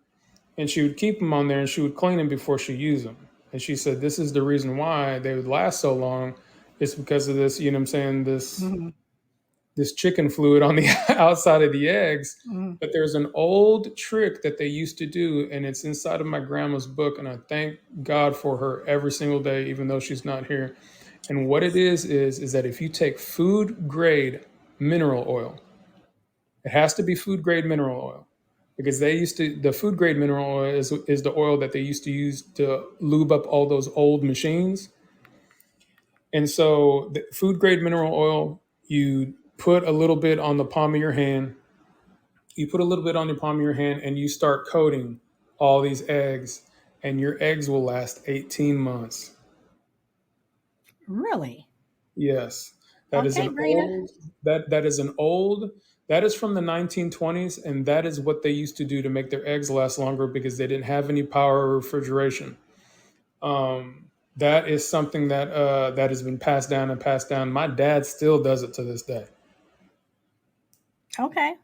And she would keep them on there and she would clean them before she used them. And she said, this is the reason why they would last so long. It's because of this, you know what I'm saying, Mm-hmm. this chicken fluid on the outside of the eggs. Mm-hmm. But there's an old trick that they used to do, and it's inside of my grandma's book, and I thank God for her every single day, even though she's not here. And what it is that if you take food grade mineral oil, it has to be food grade mineral oil, because the food grade mineral oil is the oil that they used to use to lube up all those old machines. And so the food grade mineral oil, you put a little bit on the palm of your hand. You put a little bit on the palm of your hand and you start coating all these eggs, and your eggs will last 18 months. Really? Yes. That is Okay, an Brina. old that is an old that is from the 1920s, and that is what they used to do to make their eggs last longer, because they didn't have any power or refrigeration. That is something that has been passed down and passed down. My dad still does it to this day. Okay.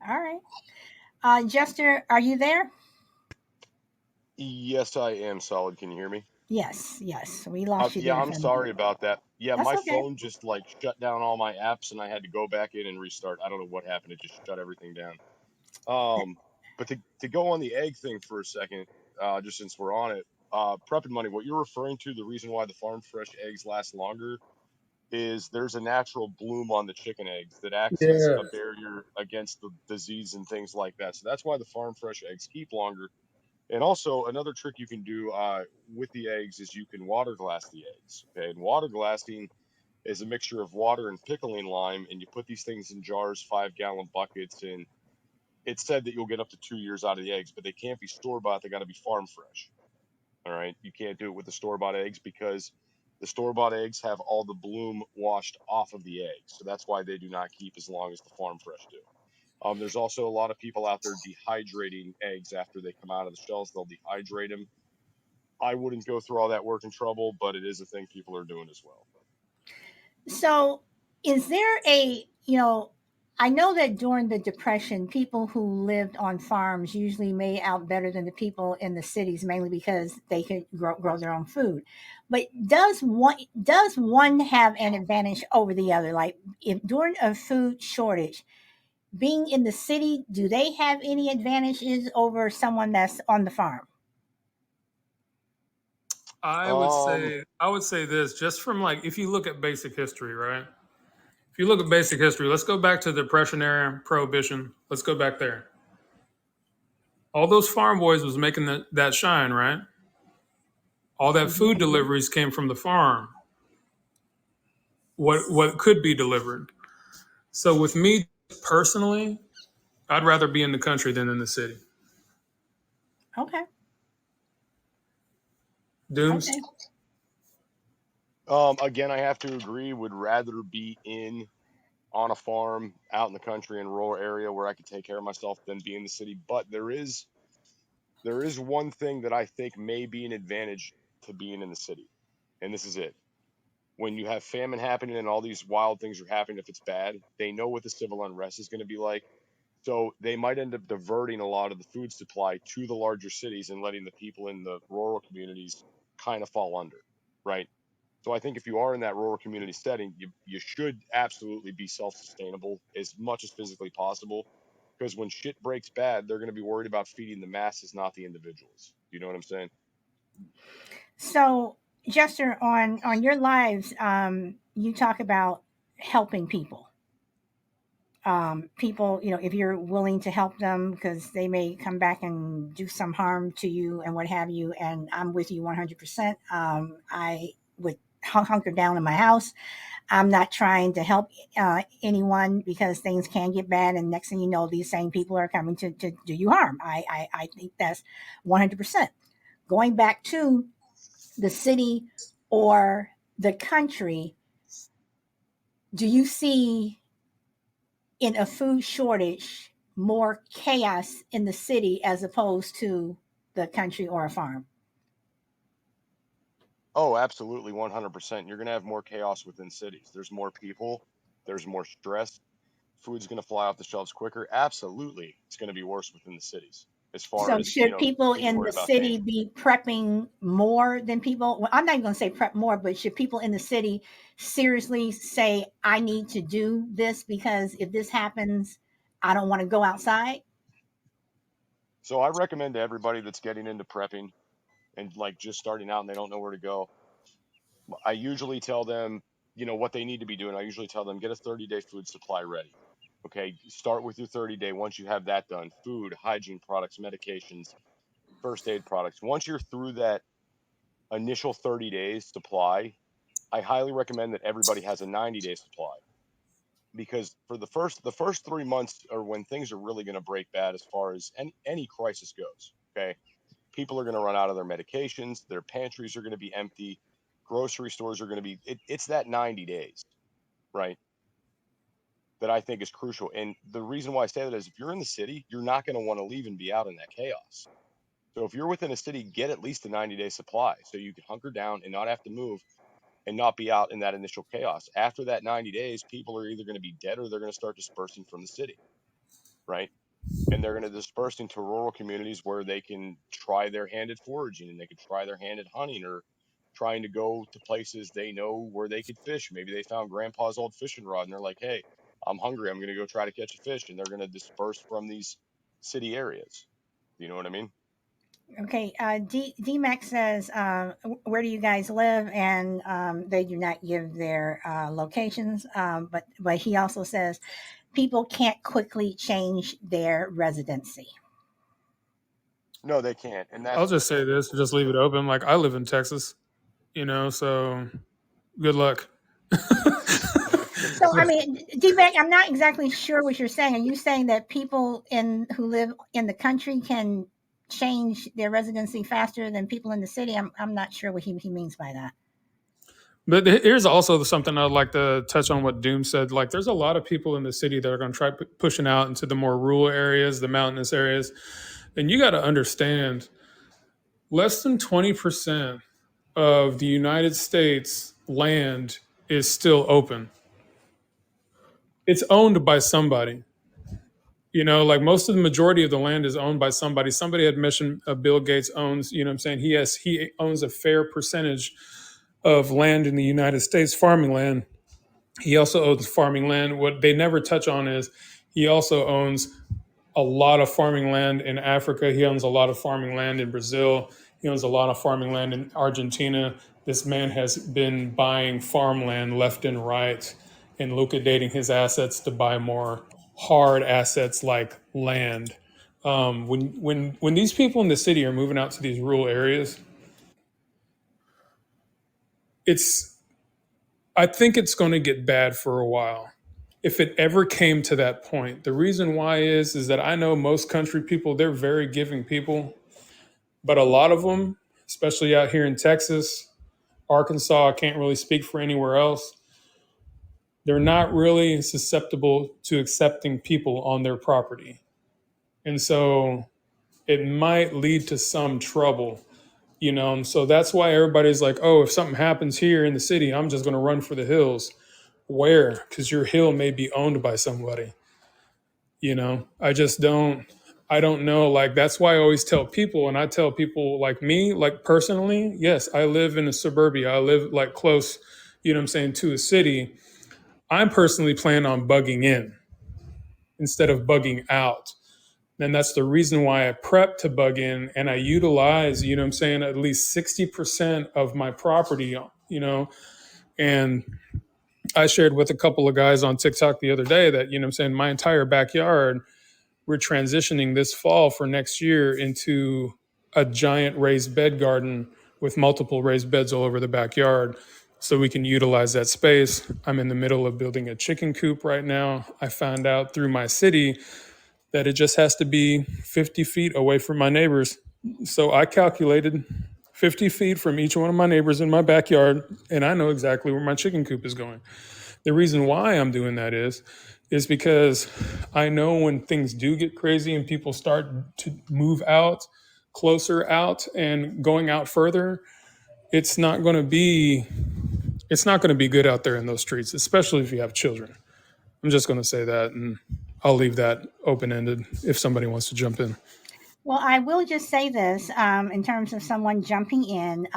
All right. Jester, are you there? Yes, I am solid. Can you hear me? Yes, yes. We lost you Yeah, there I'm for a minute. sorry about that. Yeah, That's my okay. phone just like shut down all my apps and I had to go back in and restart. I don't know what happened. It just shut everything down. But to go on the egg thing for a second, just since we're on it, Prep and Money, what you're referring to, the reason why the farm fresh eggs last longer is there's a natural bloom on the chicken eggs that acts as Yeah. a barrier against the disease and things like that. So that's why the farm fresh eggs keep longer. And also another trick you can do with the eggs is you can water glass the eggs. Okay, and water glassing is a mixture of water and pickling lime, and you put these things in jars, 5-gallon buckets, and it's said that you'll get up to 2 years out of the eggs, but they can't be store bought. They got to be farm fresh. All right, you can't do it with the store bought eggs because the store bought eggs have all the bloom washed off of the eggs, so that's why they do not keep as long as the farm fresh do. There's also a lot of people out there dehydrating eggs after they come out of the shells. They'll dehydrate them. I wouldn't go through all that work and trouble, but it is a thing people are doing as well. So, is there I know that during the Depression, people who lived on farms usually made out better than the people in the cities, mainly because they could grow their own food. But does one have an advantage over the other? Like, if during a food shortage, being in the city, do they have any advantages over someone that's on the farm? I would say this, just from, like, if you look at basic history, right? If you look at basic history, let's go back to the Depression era, Prohibition. Let's go back there. All those farm boys was making that shine, right? All that Mhm. food deliveries came from the farm. What could be delivered. So with me personally, I'd rather be in the country than in the city. Okay. Dooms. Okay. Again, I have to agree. Would rather be in on a farm out in the country and rural area where I could take care of myself than be in the city. But there is one thing that I think may be an advantage to being in the city, and this is it. When you have famine happening and all these wild things are happening, if it's bad, they know what the civil unrest is going to be like. So they might end up diverting a lot of the food supply to the larger cities and letting the people in the rural communities kind of fall under, right? So I think if you are in that rural community setting, you should absolutely be self-sustainable as much as physically possible. Because when shit breaks bad, they're going to be worried about feeding the masses, not the individuals. You know what I'm saying? So, Jester, on your lives, you talk about helping people. People, if you're willing to help them because they may come back and do some harm to you and what have you, and I'm with you 100%. I would hunker down in my house. I'm not trying to help anyone because things can get bad, and next thing you know, these same people are coming to do you harm. I think that's 100%. Going back to the city or the country, do you see in a food shortage more chaos in the city as opposed to the country or a farm? Oh, absolutely, 100%. You're going to have more chaos within cities. There's more people, there's more stress. Food's going to fly off the shelves quicker. Absolutely, it's going to be worse within the cities as far So as, should people being in worried the about things. city be prepping more than people? Well, I'm not even going to say prep more, but should people in the city seriously say, I need to do this because if this happens, I don't want to go outside? So I recommend to everybody that's getting into prepping and like just starting out and they don't know where to go, I usually tell them, what they need to be doing. I usually tell them get a 30-day food supply ready. Okay, start with your 30-day. Once you have that done, food, hygiene products, medications, first aid products. Once you're through that initial 30 days supply, I highly recommend that everybody has a 90-day supply because for the first 3 months are when things are really going to break bad as far as any crisis goes. Okay, people are going to run out of their medications, their pantries are going to be empty, grocery stores are going to be it's that 90 days, right, that I think is crucial. And the reason why I say that is if you're in the city, you're not going to want to leave and be out in that chaos. So if you're within a city, get at least a 90-day supply so you can hunker down and not have to move and not be out in that initial chaos. After that 90 days, people are either going to be dead or they're going to start dispersing from the city, right? And they're going to disperse into rural communities where they can try their hand at foraging and they can try their hand at hunting or trying to go to places they know where they could fish. Maybe they found grandpa's old fishing rod and they're like, hey, I'm hungry. I'm going to go try to catch a fish. And they're going to disperse from these city areas. You know what I mean? Okay, DMAX says, where do you guys live? And they do not give their locations, but he also says people can't quickly change their residency. No, they can't. And I'll that's, just say this, just leave it open. Like I live in Texas, so good luck. So, I mean, DMAX, I'm not exactly sure what you're saying. Are you saying that people who live in the country can change their residency faster than people in the city? I'm not sure what he means by that. But here's also something I'd like to touch on what Doom said. Like, there's a lot of people in the city that are going to try pushing out into the more rural areas, the mountainous areas. And you got to understand, less than 20% of the United States land is still open. It's owned by somebody. Like most of the majority of the land is owned by somebody. Somebody had mentioned Bill Gates owns, what I'm saying? He owns a fair percentage of land in the United States, farming land. He also owns farming land. What they never touch on is he also owns a lot of farming land in Africa. He owns a lot of farming land in Brazil. He owns a lot of farming land in Argentina. This man has been buying farmland left and right and liquidating his assets to buy more hard assets like land. When these people in the city are moving out to these rural areas, it's I think it's going to get bad for a while if it ever came to that point. The reason why is that I know most country people, they're very giving people, but a lot of them, especially out here in Texas, Arkansas, I can't really speak for anywhere else. They're not really susceptible to accepting people on their property. And so it might lead to some trouble, So that's why everybody's like, oh, if something happens here in the city, I'm just going to run for the hills. Where? Because your hill may be owned by somebody. I just don't know. Like, that's why I always tell people, and I tell people like me, like personally, yes, I live in a suburbia. I live like close, to a city. I'm personally planning on bugging in instead of bugging out. And that's the reason why I prep to bug in and I utilize, at least 60% of my property, and I shared with a couple of guys on TikTok the other day that, my entire backyard, we're transitioning this fall for next year into a giant raised bed garden with multiple raised beds all over the backyard. so we can utilize that space. I'm in the middle of building a chicken coop right now. I found out through my city that it just has to be 50 feet away from my neighbors. So I calculated 50 feet from each one of my neighbors in my backyard, and I know exactly where my chicken coop is going. The reason why I'm doing that is because I know when things do get crazy and people start to move out, closer out and going out further, it's not going to be good out there in those streets, especially if you have children. I'm just going to say that, and I'll leave that open ended if somebody wants to jump in. Well, I will just say this in terms of someone jumping in.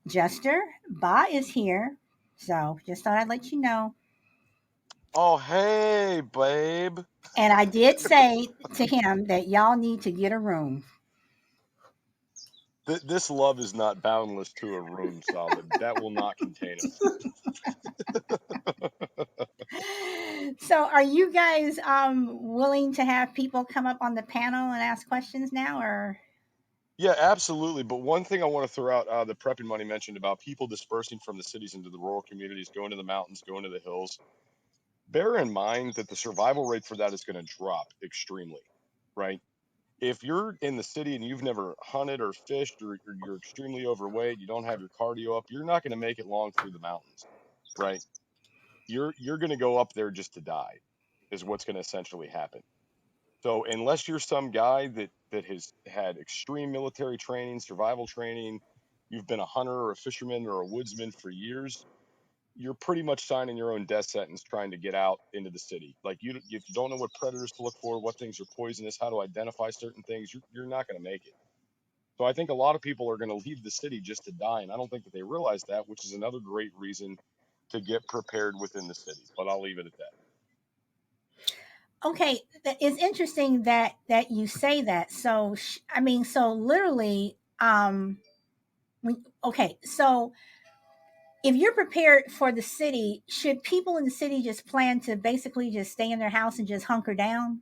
Jester, Ba is here. So just thought I'd let you know. Oh, hey, babe. And I did say to him that y'all need to get a room. This love is not boundless to a room, Solid. That will not contain us. So are you guys willing to have people come up on the panel and ask questions now, or? Yeah, absolutely. But one thing I want to throw out, the Prepping Money mentioned about people dispersing from the cities into the rural communities, going to the mountains, going to the hills. Bear in mind that the survival rate for that is going to drop extremely, right? If you're in the city and you've never hunted or fished, or you're extremely overweight, you don't have your cardio up, you're not going to make it long through the mountains, right? You're going to go up there just to die, is what's going to essentially happen. So unless you're some guy that has had extreme military training, survival training, you've been a hunter or a fisherman or a woodsman for years, you're pretty much signing your own death sentence trying to get out into the city. Like if you don't know what predators to look for, what things are poisonous, how to identify certain things, you're not going to make it. So I think a lot of people are going to leave the city just to die, and I don't think that they realize that, which is another great reason to get prepared within the city. But I'll leave it at that. Okay, it's interesting that you say that. So I mean, so literally, so if you're prepared for the city, should people in the city just plan to basically just stay in their house and just hunker down?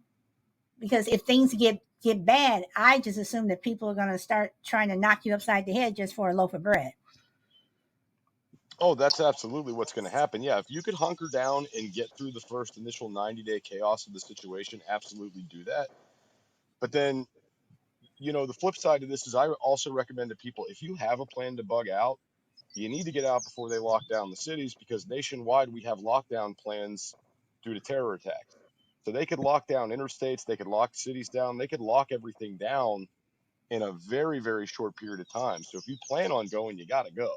Because if things get bad, I just assume that people are going to start trying to knock you upside the head just for a loaf of bread. Oh, that's absolutely what's going to happen. Yeah, if you could hunker down and get through the first initial 90-day chaos of the situation, absolutely do that. But then, the flip side of this is I also recommend to people, if you have a plan to bug out, you need to get out before they lock down the cities, because nationwide we have lockdown plans due to terror attacks. So they could lock down interstates, they could lock cities down, they could lock everything down in a very, very short period of time. So if you plan on going, you got to go.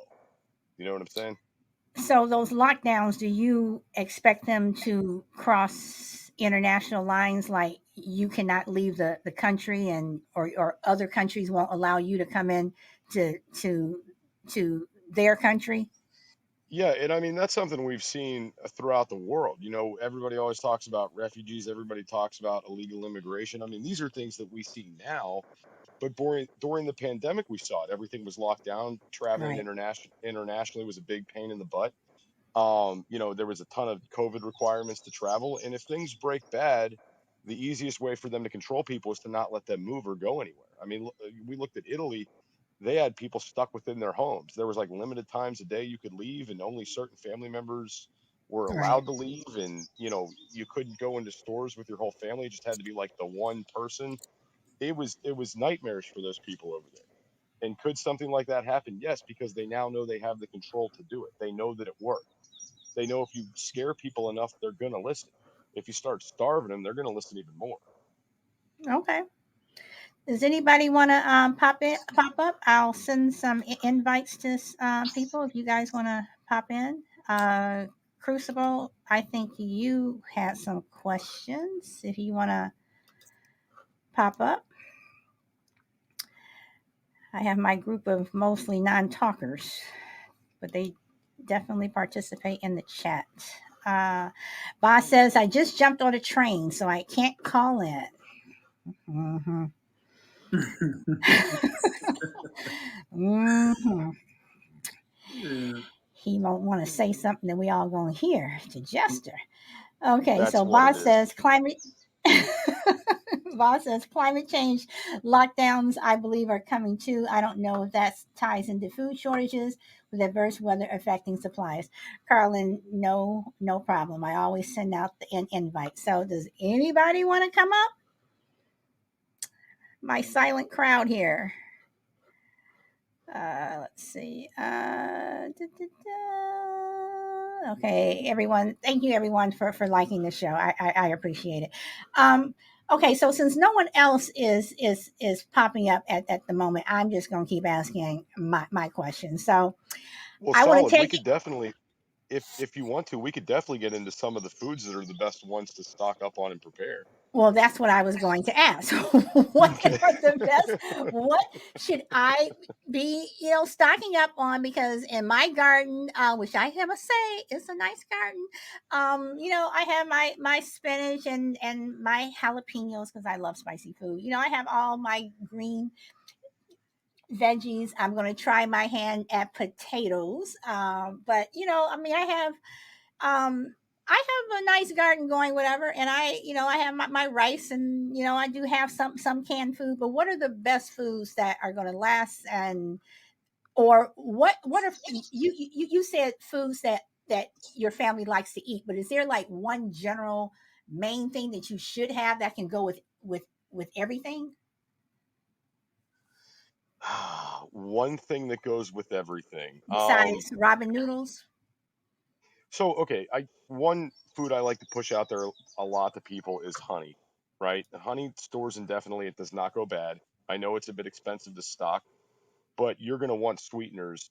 You know what I'm saying? So those lockdowns, do you expect them to cross international lines, like you cannot leave the country, and or other countries won't allow you to come in to their country? Yeah, and I mean that's something we've seen throughout the world. Everybody always talks about refugees, everybody talks about illegal immigration. I mean, these are things that we see now, but during the pandemic we saw it. Everything was locked down. Traveling Right. internationally was a big pain in the butt. There was a ton of COVID requirements to travel, and if things break bad, the easiest way for them to control people is to not let them move or go anywhere. I mean, we looked at Italy. They had people stuck within their homes. There was like limited times a day you could leave, and only certain family members were Right. allowed to leave. And you couldn't go into stores with your whole family. It just had to be like the one person. It was nightmarish for those people over there. And could something like that happen? Yes, because they now know they have the control to do it. They know that it works. They know if you scare people enough, they're going to listen. If you start starving them, they're going to listen even more. Okay. Does anybody want to pop up? I'll send some invites to people if you guys want to pop in. Crucible, I think you had some questions. If you want to pop up, I have my group of mostly non-talkers, but they definitely participate in the chat. Boss says I just jumped on a train, so I can't call in. Mm-hmm. Mm-hmm. Yeah. He won't want to say something that we all gonna hear to Jester. Okay, That's so what it Boss is. says climate. Boss says climate change lockdowns, I believe, are coming too. I don't know if that ties into food shortages, with adverse weather affecting supplies. Carlin, no problem. I always send out the invite. So does anybody want to come up? My silent crowd here. Let's see. Okay, everyone. Thank you, everyone, for liking the show. I appreciate it. Okay, so since no one else is popping up at the moment, I'm just going to keep asking my questions. So Well, I want to solid. We take. could definitely, if you want to, we could definitely get into some of the foods that are the best ones to stock up on and prepare. Well, that's what I was going to ask. What Okay. are the best? What should I be, stocking up on? Because in my garden, which I have a say, it's a nice garden. I have my spinach and my jalapenos because I love spicy food. I have all my green veggies. I'm going to try my hand at potatoes. But um I have a nice garden going, whatever, and I have my rice, and I do have some canned food. But what are the best foods that are going to last, and or what are you said foods that your family likes to eat? But is there like one general main thing that you should have that can go with everything? One thing that goes with everything. Besides Robin noodles? So okay, one food I like to push out there a lot to people is honey, right? Honey stores indefinitely. It does not go bad. I know it's a bit expensive to stock, but you're going to want sweeteners,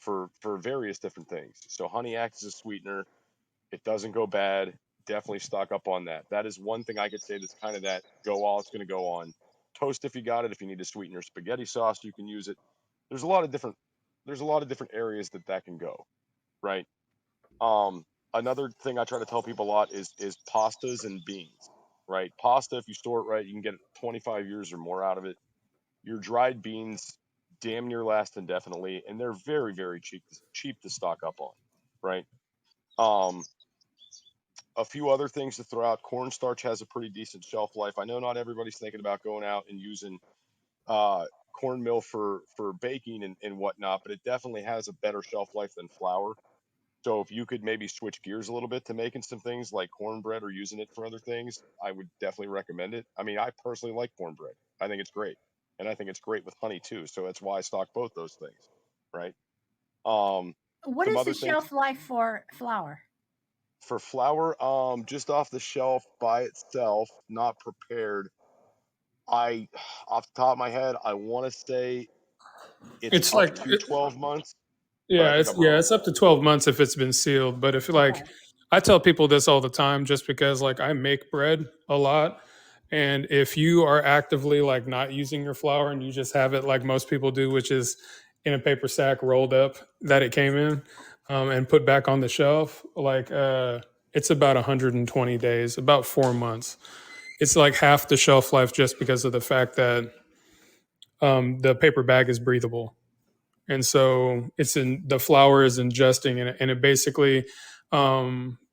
for various different things. So honey acts as a sweetener. It doesn't go bad. Definitely stock up on that. That is one thing I could say that's kind of that go all. It's going to go on toast if you got it. If you need to sweeten your spaghetti sauce, you can use it. There's a lot of different areas that can go, right? Um, Another thing I try to tell people a lot is pastas and beans, right? Pasta, if you store it right, you can get 25 years or more out of it. Your dried beans damn near last indefinitely, and they're very, very cheap to stock up on, right? Um, a few other things to throw out. Cornstarch has a pretty decent shelf life. I know not everybody's thinking about going out and using uh, cornmeal for baking and whatnot, but it definitely has a better shelf life than flour. So if you could maybe switch gears a little bit to making some things like cornbread or using it for other things, I would definitely recommend it. I mean, I personally like cornbread. I think it's great. And I think it's great with honey too. So that's why I stock both those things, right? Um, What some is the other things shelf life for flour? for flour, just off the shelf by itself, not prepared. I, off the top of my head, I want to say it's It's up like to 12 months, but I yeah, think it's I'm wrong. it's up to 12 months if it's been sealed. But if like Okay. I tell people this all the time just because like I make bread a lot. And if you are actively like not using your flour and you just have it like most people do, which is in a paper sack rolled up that it came in, and put back on the shelf, like it's about 120 days, about 4 months. It's like half the shelf life just because of the fact that the paper bag is breathable, and so it's in the flour is ingesting and it basically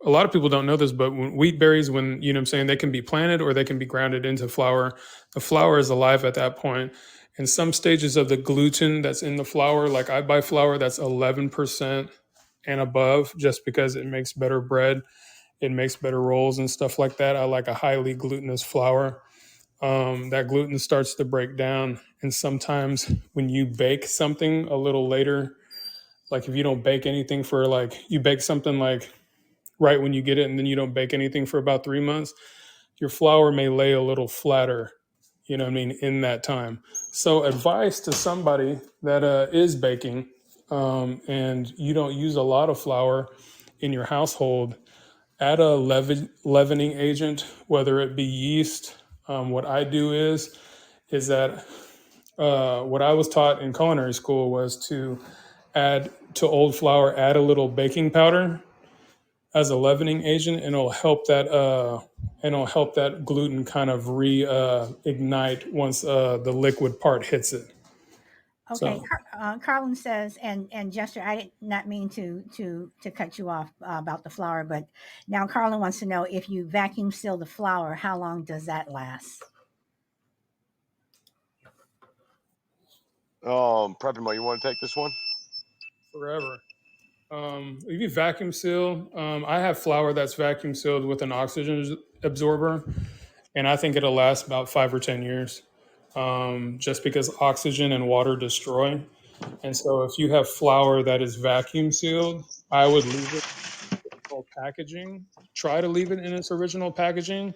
a lot of people don't know this, but when wheat berries, when you know what I'm saying, they can be planted or they can be grounded into flour. The flour is alive at that point, and some stages of the gluten that's in the flour, like I buy flour that's 11% and above just because it makes better bread, it makes better rolls and stuff like that. I like a highly glutinous flour. That gluten starts to break down. And sometimes when you bake something a little later, like if you don't bake anything for like, you bake something like right when you get it and then you don't bake anything for about 3 months, your flour may lay a little flatter, you know what I mean, in that time. So, advice to somebody that is baking and you don't use a lot of flour in your household, add a leavening agent, whether it be yeast. What I do is that what I was taught in culinary school was to add to old flour, add a little baking powder as a leavening agent, and it'll help that gluten kind of ignite once the liquid part hits it. Okay, So Carlin says, and Jester, I did not mean to cut you off about the flour, but now Carlin wants to know if you vacuum seal the flour, how long does that last? PrepnMoney, you want to take this one? forever. If you vacuum seal, I have flour that's vacuum sealed with an oxygen absorber, and I think it'll last about 5 or 10 years. Just because oxygen and water destroy. And so, if you have flour that is vacuum sealed, I would leave it in original packaging. Try to leave it in its original packaging,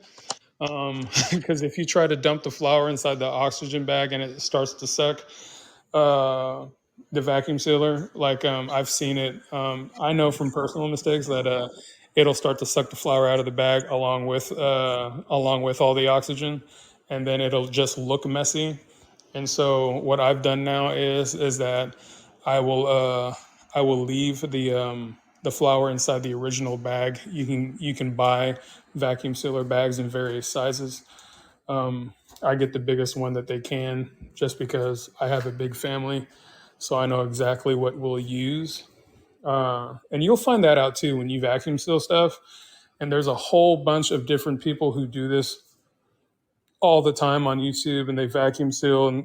because if you try to dump the flour inside the oxygen bag and it starts to suck, uh, the vacuum sealer. Like I've seen it. I know from personal mistakes that it'll start to suck the flour out of the bag along with all the oxygen, and then it'll just look messy. And so what I've done now is that I will uh, I will leave the flour inside the original bag. You can buy vacuum sealer bags in various sizes. I get the biggest one that they can just because I have a big family, so I know exactly what we'll use. And you'll find that out too when you vacuum seal stuff. And there's a whole bunch of different people who do this all the time on YouTube, and they vacuum seal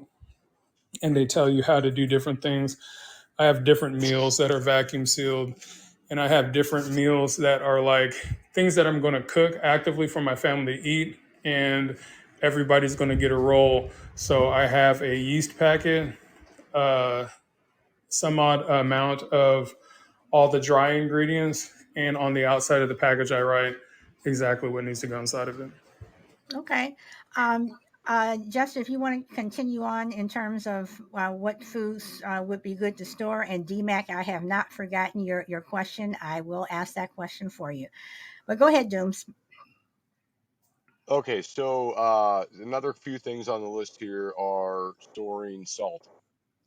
and they tell you how to do different things. I have different meals that are vacuum sealed, and I have different meals that are like things that I'm going to cook actively for my family to eat, and everybody's going to get a roll. So I have a yeast packet, uh, some odd amount of all the dry ingredients, and on the outside of the package, I write exactly what needs to go inside of it. Okay. Um, Justin, if you want to continue on in terms of what foods would be good to store, and DMAC, I have not forgotten your question. I will ask that question for you. But go ahead, Dooms. Okay, so another few things on the list here are storing salt.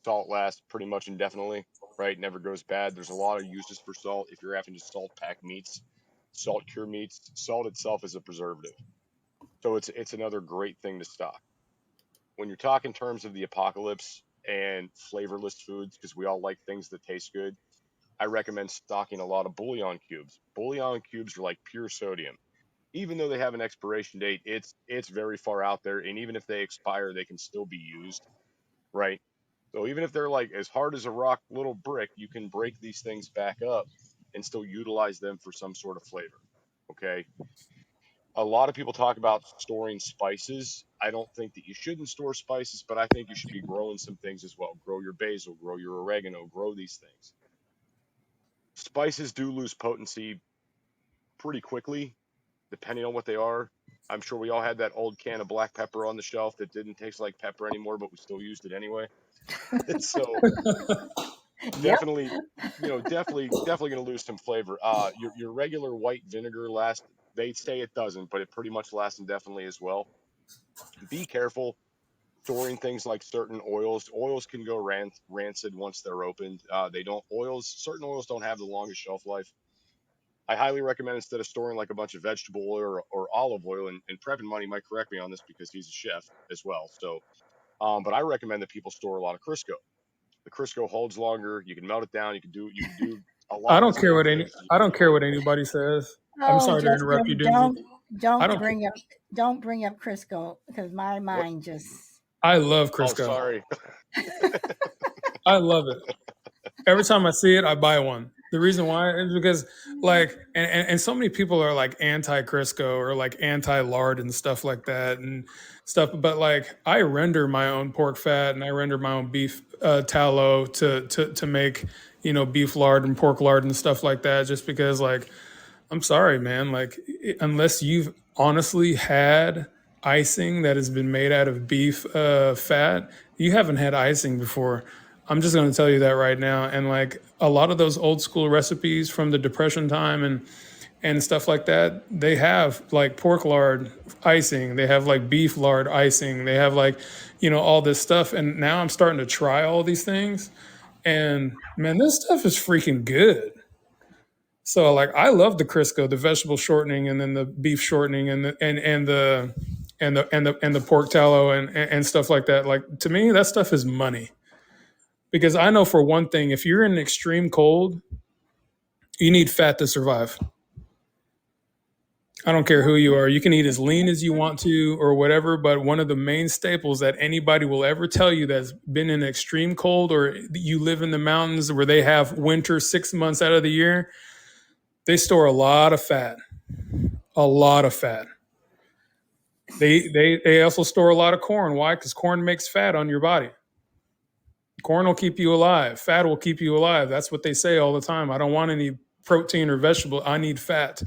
Salt lasts pretty much indefinitely, right? Never goes bad. There's a lot of uses for salt. If you're having to salt pack meats, salt cure meats, salt itself is a preservative. So it's another great thing to stock. When you're talking in terms of the apocalypse and flavorless foods, because we all like things that taste good, I recommend stocking a lot of bouillon cubes. Bouillon cubes are like pure sodium. Even though they have an expiration date, it's very far out there, and even if they expire, they can still be used, right? So even if they're like as hard as a rock little brick, you can break these things back up and still utilize them for some sort of flavor. Okay. A lot of people talk about storing spices. I don't think that you shouldn't store spices, but I think you should be growing some things as well. Grow your basil, grow your oregano, grow these things. Spices do lose potency pretty quickly, depending on what they are. I'm sure we all had that old can of black pepper on the shelf that didn't taste like pepper anymore, but we still used it anyway. So Yep. definitely, definitely going to lose some flavor. Your regular white vinegar lasts. They say it doesn't, but it pretty much lasts indefinitely as well. Be careful storing things like certain oils. Oils can go rancid once they're opened. They don't oils. Certain oils don't have the longest shelf life. I highly recommend instead of storing like a bunch of vegetable oil or olive oil, and PrepnMoney might correct me on this because he's a chef as well. So, but I recommend that people store a lot of Crisco. The Crisco holds longer. You can melt it down. You can do a I lot of don't care different what any things. I don't care what anybody says. I'm Oh, sorry to interrupt you, Justin, Dooms. I don't don't. bring up Crisco because my What? mind just. I love Oh, Crisco. sorry. I love it. Every time I see it, I buy one. The reason why is because like and so many people are like anti Crisco or like anti lard and stuff like that and stuff. But like I render my own pork fat and I render my own beef tallow to make beef lard and pork lard and stuff like that. Just because like I'm sorry, man. Like unless you've honestly had icing that has been made out of beef fat, you haven't had icing before. I'm just going to tell you that right now. And like a lot of those old school recipes from the Depression time and stuff like that, they have like pork lard icing, they have like beef lard icing, they have like all this stuff. And now I'm starting to try all these things, and man, this stuff is freaking good. So like I love the Crisco, the vegetable shortening, and then the beef shortening, and the pork tallow and stuff like that. Like to me, that stuff is money because I know for one thing, if you're in extreme cold, you need fat to survive. I don't care who you are. You can eat as lean as you want to or whatever, but one of the main staples that anybody will ever tell you that's been in extreme cold or you live in the mountains where they have winter 6 months out of the year, they store a lot of fat. A lot of fat. They also store a lot of corn. Why? Because corn makes fat on your body. Corn will keep you alive. Fat will keep you alive. That's what they say all the time. I don't want any protein or vegetable. I need fat.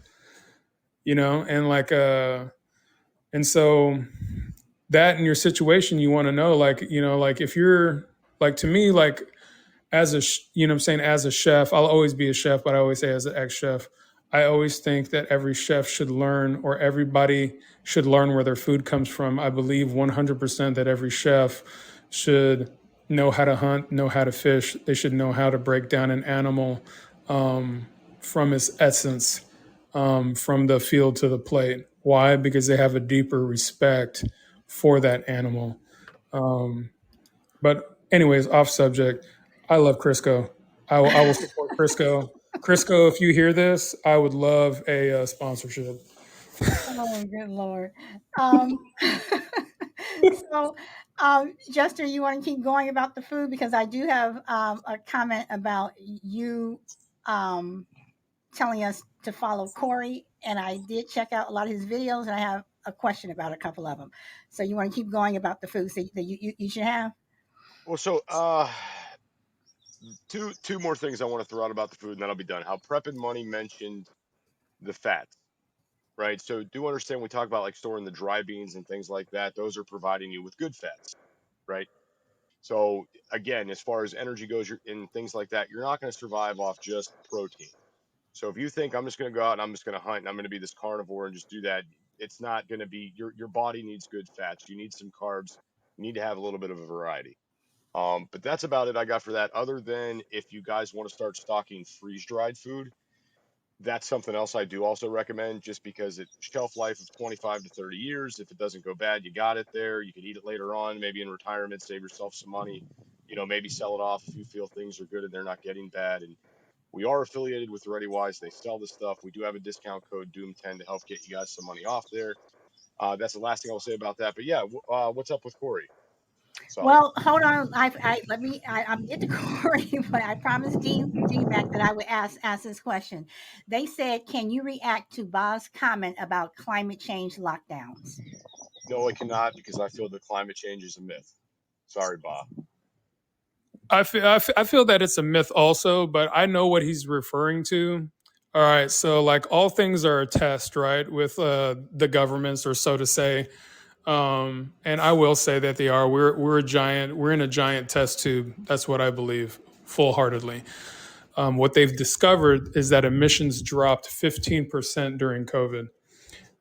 And and so that in your situation, you want to know, like if you're like to me, like as what I'm saying, as a chef, I'll always be a chef, but I always say as an ex-chef, I always think that every chef should learn, or everybody should learn where their food comes from. I believe 100% that every chef should know how to hunt, know how to fish. They should know how to break down an animal from its essence, from the field to the plate. Why? Because they have a deeper respect for that animal. But anyways, off subject. I love Crisco. I will support Crisco. Crisco, if you hear this, I would love a sponsorship. Oh, good Lord. Um, so, Jester, you want to keep going about the food because I do have a comment about you um, telling us to follow Corey, and I did check out a lot of his videos, and I have a question about a couple of them. So, you want to keep going about the foods that you should have? Well, so two more things I want to throw out about the food, and then I'll be done. How Prep and Money mentioned the fats, right? So do understand we talk about like storing the dry beans and things like that. Those are providing you with good fats, right? So again, as far as energy goes, and things like that, you're not going to survive off just protein. So if you think I'm just going to go out and I'm just going to hunt and I'm going to be this carnivore and just do that, it's not going to be. Your body needs good fats. You need some carbs. You need to have a little bit of a variety. But that's about it I got for that. Other than if you guys want to start stocking freeze dried food, that's something else I do also recommend, just because it's shelf life of 25 to 30 years. If it doesn't go bad, you got it there. You can eat it later on, maybe in retirement, save yourself some money, maybe sell it off if you feel things are good and they're not getting bad. And we are affiliated with ReadyWise. They sell this stuff. We do have a discount code Doom10 to help get you guys some money off there. That's the last thing I'll say about that. But yeah, what's up with Corey? Sorry. Well, hold on. I'm get to Corey, but I promised D Mac that I would ask this question. They said, "Can you react to Bob's comment about climate change lockdowns?" No, I cannot, because I feel that climate change is a myth. Sorry, Bob. I feel that it's a myth also, but I know what he's referring to. All right, so like all things are a test, right? With the governments, or so to say. And I will say that they are. We're in a giant test tube. That's what I believe, full heartedly. What they've discovered is that emissions dropped 15% during COVID,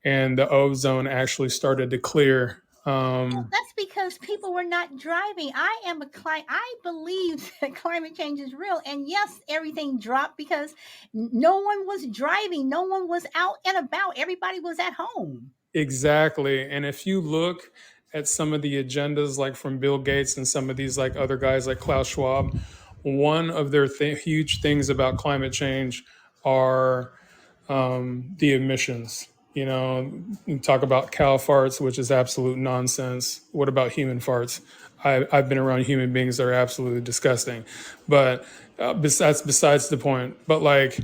and the ozone actually started to clear. Well, that's because people were not driving. I believe that climate change is real, and yes, everything dropped because no one was driving, no one was out and about. Everybody was at home. Exactly. And if you look at some of the agendas, like from Bill Gates and some of these like other guys like Klaus Schwab, one of their huge things about climate change are the emissions. You talk about cow farts, which is absolute nonsense. What about human farts? I've been around human beings that are absolutely disgusting, but that's besides the point. But like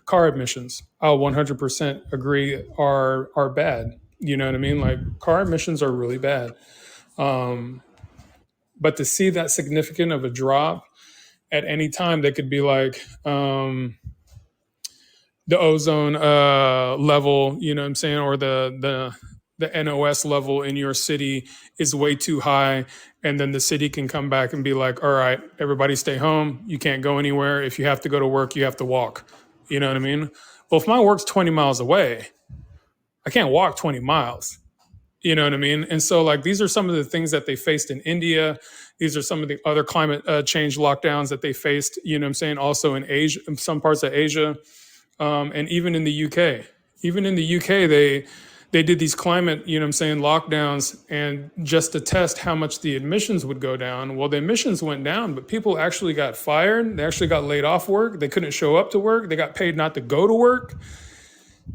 car emissions, I'll 100% agree are bad. You know what I mean? Like car emissions are really bad. But to see that significant of a drop at any time, they could be like, the ozone level, you know what I'm saying, or the NOS level in your city is way too high, and then the city can come back and be like, all right, everybody stay home. You can't go anywhere. If you have to go to work, you have to walk. You know what I mean? Well, if my work's 20 miles away, I can't walk 20 miles. You know what I mean? And so, like, these are some of the things that they faced in India. These are some of the other climate change lockdowns that they faced, you know what I'm saying, also in Asia, in some parts of Asia. And even in the UK. Even in the UK, they did these climate, you know what I'm saying, lockdowns, and just to test how much the emissions would go down. Well, the emissions went down, but people actually got fired. They actually got laid off work. They couldn't show up to work. They got paid not to go to work.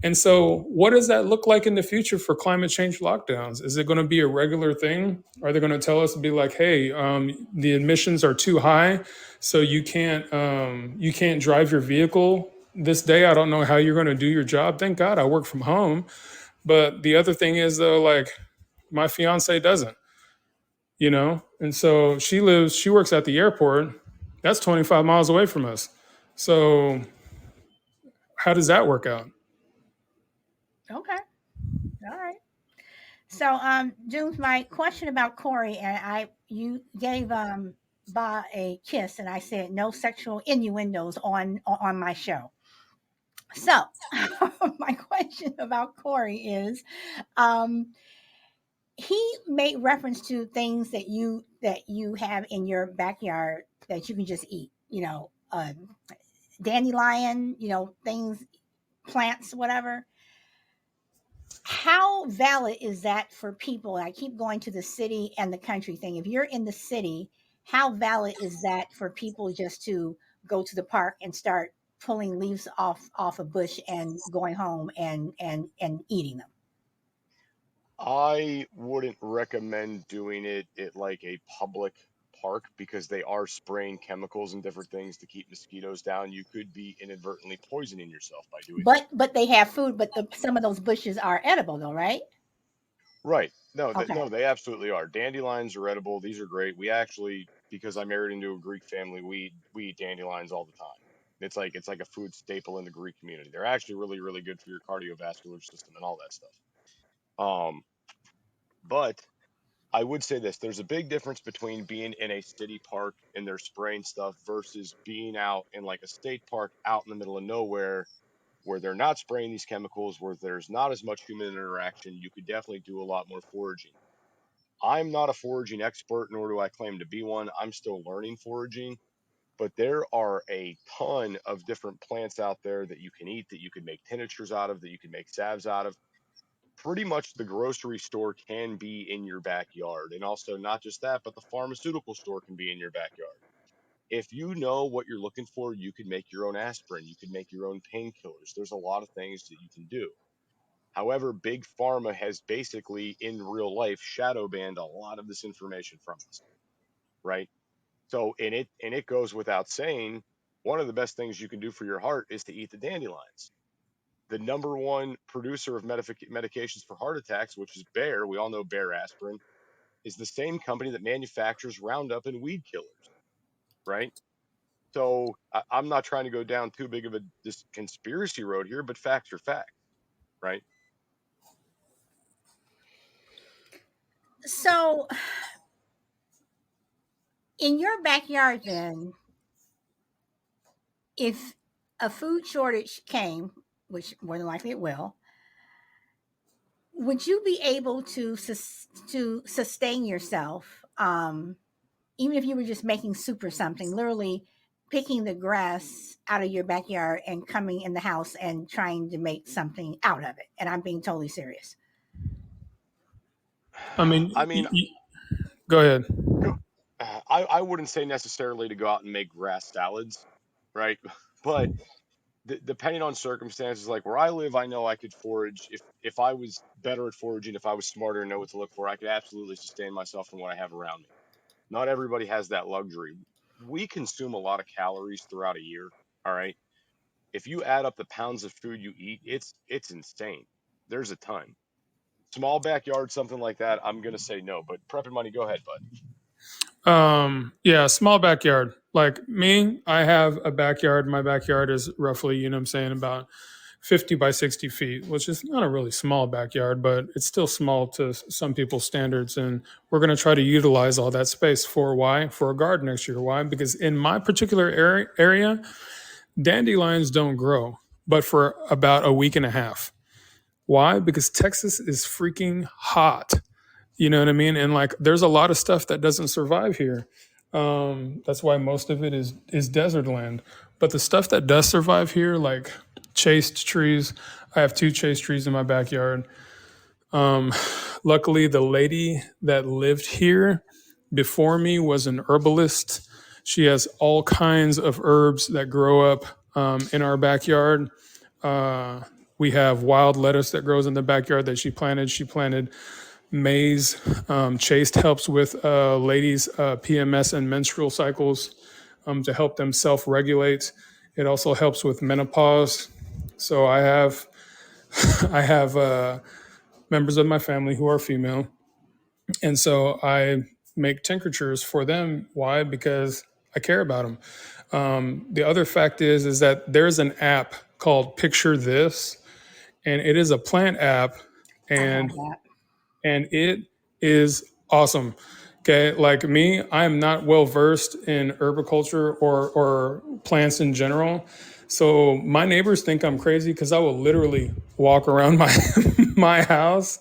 And so, what does that look like in the future for climate change lockdowns? Is it going to be a regular thing? Are they going to tell us to be like, "Hey, the emissions are too high, so you can't drive your vehicle this day. I don't know how you're going to do your job. Thank God I work from home." But the other thing is though, like my fiance doesn't, and so she works at the airport. That's 25 miles away from us. So how does that work out? Okay. All right. So, Junes, my question about Corey, and you gave Ba a kiss, and I said no sexual innuendos on my show. So, my question about Corey is, um, he made reference to things that you have in your backyard that you can just eat. Dandelion, things, plants, whatever. How valid is that for people? I keep going to the city and the country thing. If you're in the city, how valid is that for people just to go to the park and start pulling leaves off a bush and going home and eating them? I wouldn't recommend doing it at like a public park because they are spraying chemicals and different things to keep mosquitoes down. You could be inadvertently poisoning yourself by doing that. But they have food, but some of those bushes are edible though, right? Right. No, Okay. no, they absolutely are. Dandelions are edible. These are great. We actually, because I married into a Greek family, we eat dandelions all the time. It's like a food staple in the Greek community. They're actually really, really good for your cardiovascular system and all that stuff. Um, but I would say this: there's a big difference between being in a city park and they're spraying stuff versus being out in like a state park out in the middle of nowhere where they're not spraying these chemicals, where there's not as much human interaction. You could definitely do a lot more foraging. I'm not a foraging expert, nor do I claim to be one. I'm still learning foraging, but there are a ton of different plants out there that you can eat, that you can make tinctures out of, that you can make salves out of. Pretty much the grocery store can be in your backyard. And also, not just that, but the pharmaceutical store can be in your backyard. If you know what you're looking for, you can make your own aspirin, you can make your own painkillers. There's a lot of things that you can do. However, Big Pharma has basically in real life shadow banned a lot of this information from us, right? So, and it goes without saying, one of the best things you can do for your heart is to eat the dandelions. The number one producer of medications for heart attacks, which is Bayer, we all know Bayer aspirin, is the same company that manufactures Roundup and weed killers, right? So I'm not trying to go down too big of a this conspiracy road here, but facts are facts, right? So, in your backyard, then, if a food shortage came, which more than likely it will, would you be able to sustain yourself, even if you were just making soup or something, literally picking the grass out of your backyard and coming in the house and trying to make something out of it? And I'm being totally serious. I mean, I mean, go ahead. I wouldn't say necessarily to go out and make grass salads, right? But depending on circumstances, like where I live, I know I could forage. If I was better at foraging, if I was smarter and know what to look for, I could absolutely sustain myself from what I have around me. Not everybody has that luxury. We consume a lot of calories throughout a year. All right. If you add up the pounds of food you eat, it's insane. There's a ton. Small backyard, something like that, I'm gonna say no. But Prep and Money, go ahead, bud. Yeah, small backyard. Like me, I have a backyard. My backyard is roughly, you know what I'm saying, about 50 by 60 feet, which is not a really small backyard, but it's still small to some people's standards. And we're going to try to utilize all that space for why? For a garden next year. Why? Because in my particular area, dandelions don't grow, but for about a week and a half. Why? Because Texas is freaking hot. You know what I mean? And like, there's a lot of stuff that doesn't survive here. That's why most of it is desert land. But the stuff that does survive here, like chased trees, I have two chased trees in my backyard. Luckily, the lady that lived here before me was an herbalist. She has all kinds of herbs that grow up in our backyard. We have wild lettuce that grows in the backyard that she planted. She planted maize. Chaste helps with ladies' PMS and menstrual cycles to help them self-regulate. It also helps with menopause. So I have members of my family who are female, and so I make tinctures for them. Why? Because I care about them. The other fact is that there's an app called Picture This, and it is a plant app, I have and that. it is awesome. Okay, like me, I am not well versed in herbiculture or plants in general. So my neighbors think I'm crazy because I will literally walk around my my house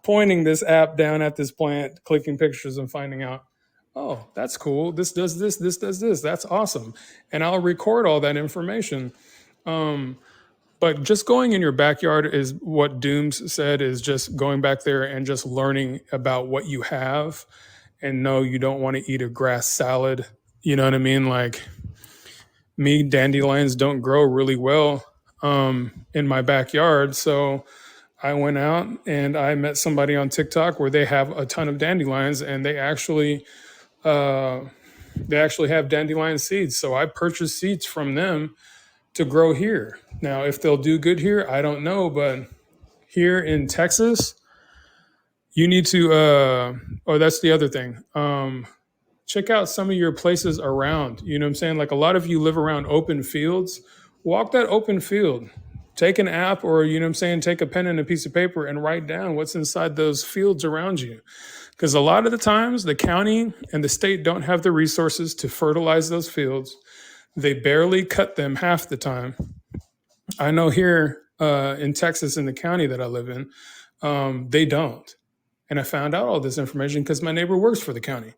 pointing this app down at this plant, clicking pictures and finding out, oh, that's cool. This does this, this does this. That's awesome. And I'll record all that information. But just going in your backyard is what Dooms said, is just going back there and just learning about what you have. And no, you don't want to eat a grass salad. You know what I mean? Like me, dandelions don't grow really well in my backyard. So I went out and I met somebody on TikTok where they have a ton of dandelions, and they actually have dandelion seeds. So I purchased seeds from them to grow here. Now, if they'll do good here, I don't know, but here in Texas, you need to. Oh, that's the other thing. Check out some of your places around. You know what I'm saying? Like a lot of you live around open fields. Walk that open field. Take an app, or you know what I'm saying, take a pen and a piece of paper and write down what's inside those fields around you. Because a lot of the times, the county and the state don't have the resources to fertilize those fields. They barely cut them half the time. I know here in Texas, in the county that I live in, they don't. And I found out all this information because my neighbor works for the county.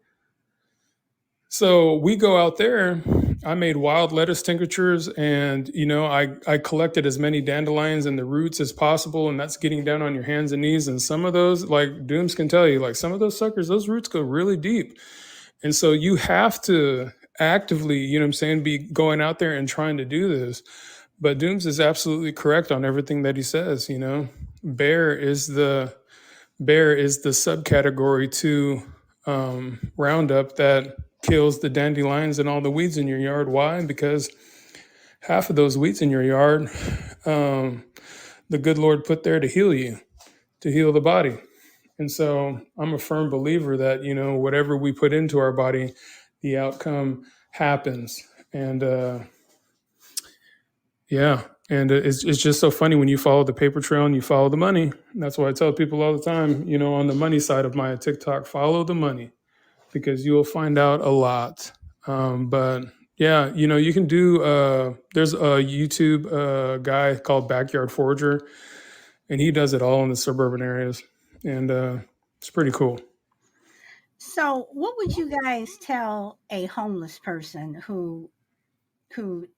So we go out there. I made wild lettuce tinctures, and I collected as many dandelions and the roots as possible, and that's getting down on your hands and knees. And some of those, like Dooms can tell you, like some of those suckers, those roots go really deep. And so you have to actively, you know what I'm saying, be going out there and trying to do this. But Dooms is absolutely correct on everything that he says. Bear is the subcategory to Roundup that kills the dandelions and all the weeds in your yard. Why? Because half of those weeds in your yard, the good Lord put there to heal you, to heal the body. And so I'm a firm believer that, whatever we put into our body, the outcome happens. And yeah, and it's just so funny when you follow the paper trail and you follow the money. And that's why I tell people all the time, on the money side of my TikTok, follow the money, because you will find out a lot. But yeah, you can do, there's a YouTube guy called Backyard Forager, and he does it all in the suburban areas. And it's pretty cool. So, what would you guys tell a homeless person who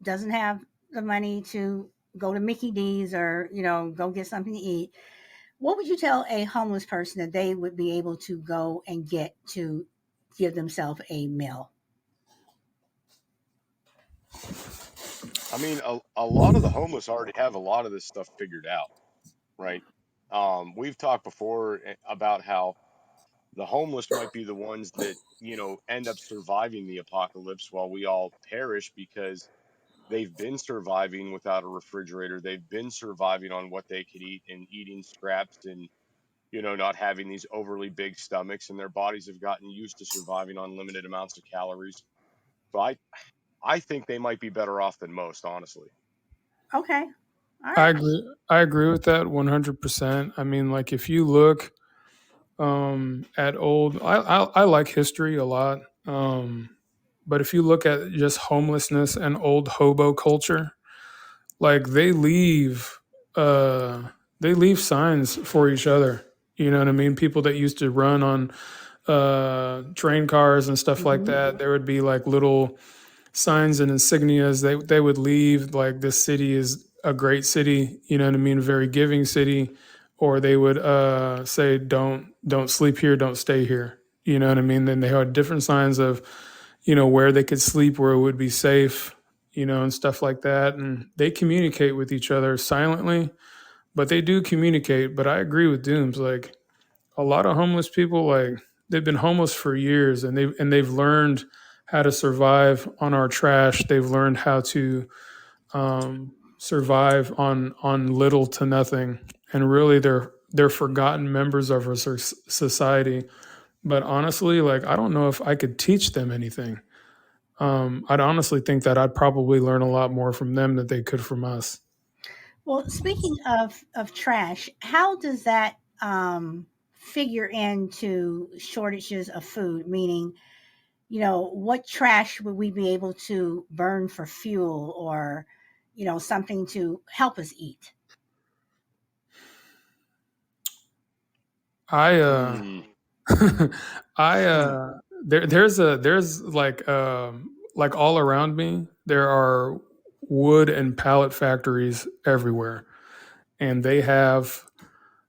doesn't have the money to go to Mickey D's or go get something to eat? What would you tell a homeless person that they would be able to go and get to give themselves a meal? I mean, a lot of the homeless already have a lot of this stuff figured out, right? We've talked before about how the homeless might be the ones that, end up surviving the apocalypse while we all perish, because they've been surviving without a refrigerator. They've been surviving on what they could eat and eating scraps, and, not having these overly big stomachs, and their bodies have gotten used to surviving on limited amounts of calories. So I think they might be better off than most, honestly. Okay. All I right. agree. I agree with that 100%. I mean, like if you look at old, I like history a lot. But if you look at just homelessness and old hobo culture, like they leave signs for each other. You know what I mean? People that used to run on train cars and stuff like that, there would be like little signs and insignias. They would leave, like, this city is a great city, you know what I mean, a very giving city. Or they would say, don't sleep here, don't stay here, you know what I mean. Then they had different signs of, where they could sleep, where it would be safe, and stuff like that. And they communicate with each other silently, but they do communicate. But I agree with Dooms. Like a lot of homeless people, like they've been homeless for years, and they've learned how to survive on our trash. They've learned how to survive on little to nothing, and really they're forgotten members of our society. But honestly, like I don't know if I could teach them anything. I'd honestly think that I'd probably learn a lot more from them than they could from us. Well, speaking of trash, how does that figure into shortages of food? Meaning, what trash would we be able to burn for fuel, or something to help us eat? I Hmm. I there's like all around me there are wood and pallet factories everywhere, and they have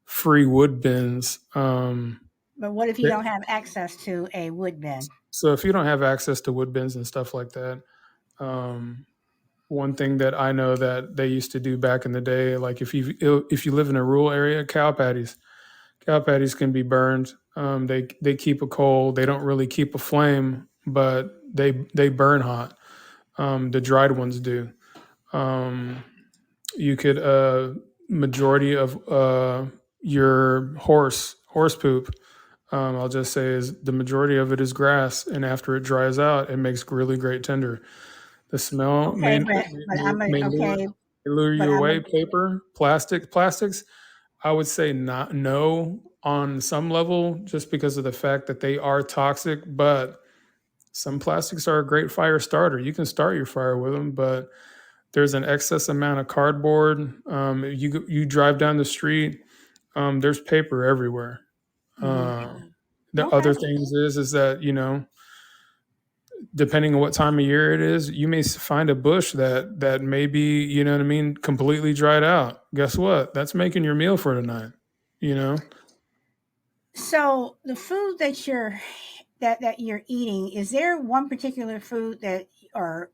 free wood bins. But what if you They- don't have access to a wood bin? so if you don't have access to wood bins and stuff like that, um, one thing that I know that they used to do back in the day, like if you live in a rural area, cow patties can be burned. They keep a coal. They don't really keep a flame, but they burn hot. The dried ones do. Um, you could majority of your horse poop. I'll just say is the majority of it is grass, and after it dries out, it makes really great tinder. The smell Okay, but may okay, lure but you away. Paper, plastics. I would say not no on some level, just because of the fact that they are toxic. But some plastics are a great fire starter. You can start your fire with them, but there's an excess amount of cardboard. You drive down the street, there's paper everywhere. mhm. The Okay. other things is that depending on what time of year it is, you may find a bush that may be, you know what I mean, completely dried out. Guess what? That's making your meal for tonight. You know, So the food that you're eating, is there one particular food that or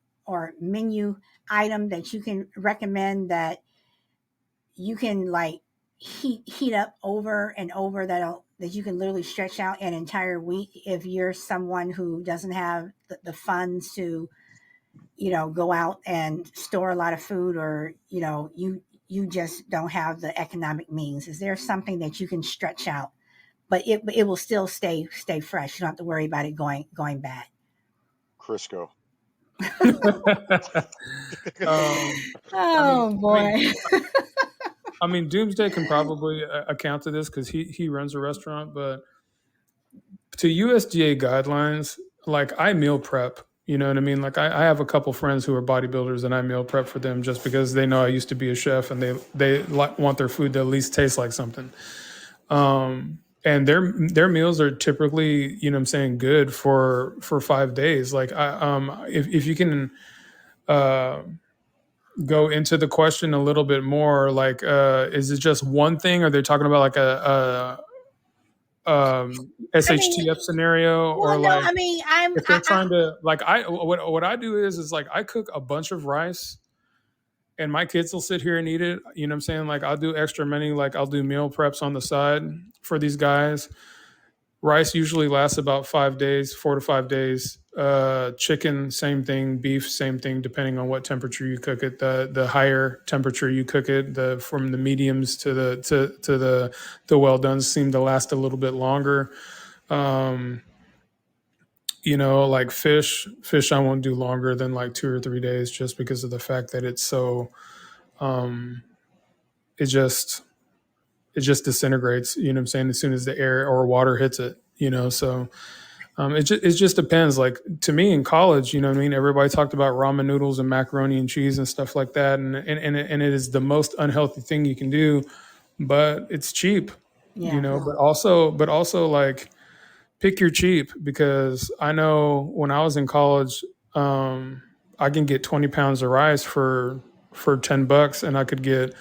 menu item that you can recommend that you can like heat up over and over, that you can literally stretch out an entire week if you're someone who doesn't have the funds to go out and store a lot of food, or you just don't have the economic means? Is there something that you can stretch out, but it will still stay fresh? You don't have to worry about it going bad. Crisco. um, I mean, Oh I mean, boy. I mean, Doomsday can probably account to this because he runs a restaurant. But to USDA guidelines, like I meal prep. You know what I mean? Like I have a couple friends who are bodybuilders, and I meal prep for them just because they know I used to be a chef, and they want their food to at least taste like something. And their meals are typically, what I'm saying, good for 5 days. Like if you can uh, go into the question a little bit more, like is it just one thing? Are they talking about like a I mean, SHTF scenario, or well, no, like I mean, I'm if they're I, I trying to like what I do is like I cook a bunch of rice, and my kids will sit here and eat it. You know what I'm saying? Like I'll do extra many, like I'll do meal preps on the side for these guys. Rice usually lasts about 5 days, 4 to 5 days. Chicken, same thing. Beef, same thing. Depending on what temperature you cook it, the higher temperature you cook it, the from the mediums to the well done seem to last a little bit longer. Um, like fish I won't do longer than like 2 or 3 days, just because of the fact that it's so um, it just it just disintegrates. You know what I'm saying? As soon as the air or water hits it, so. It just depends. Like to me in college, you know what I mean? Everybody talked about ramen noodles and macaroni and cheese and stuff like that. And it is the most unhealthy thing you can do, but it's cheap, yeah. but also like pick your cheap, because I know when I was in college, I can get 20 pounds of rice for $10, and I could get,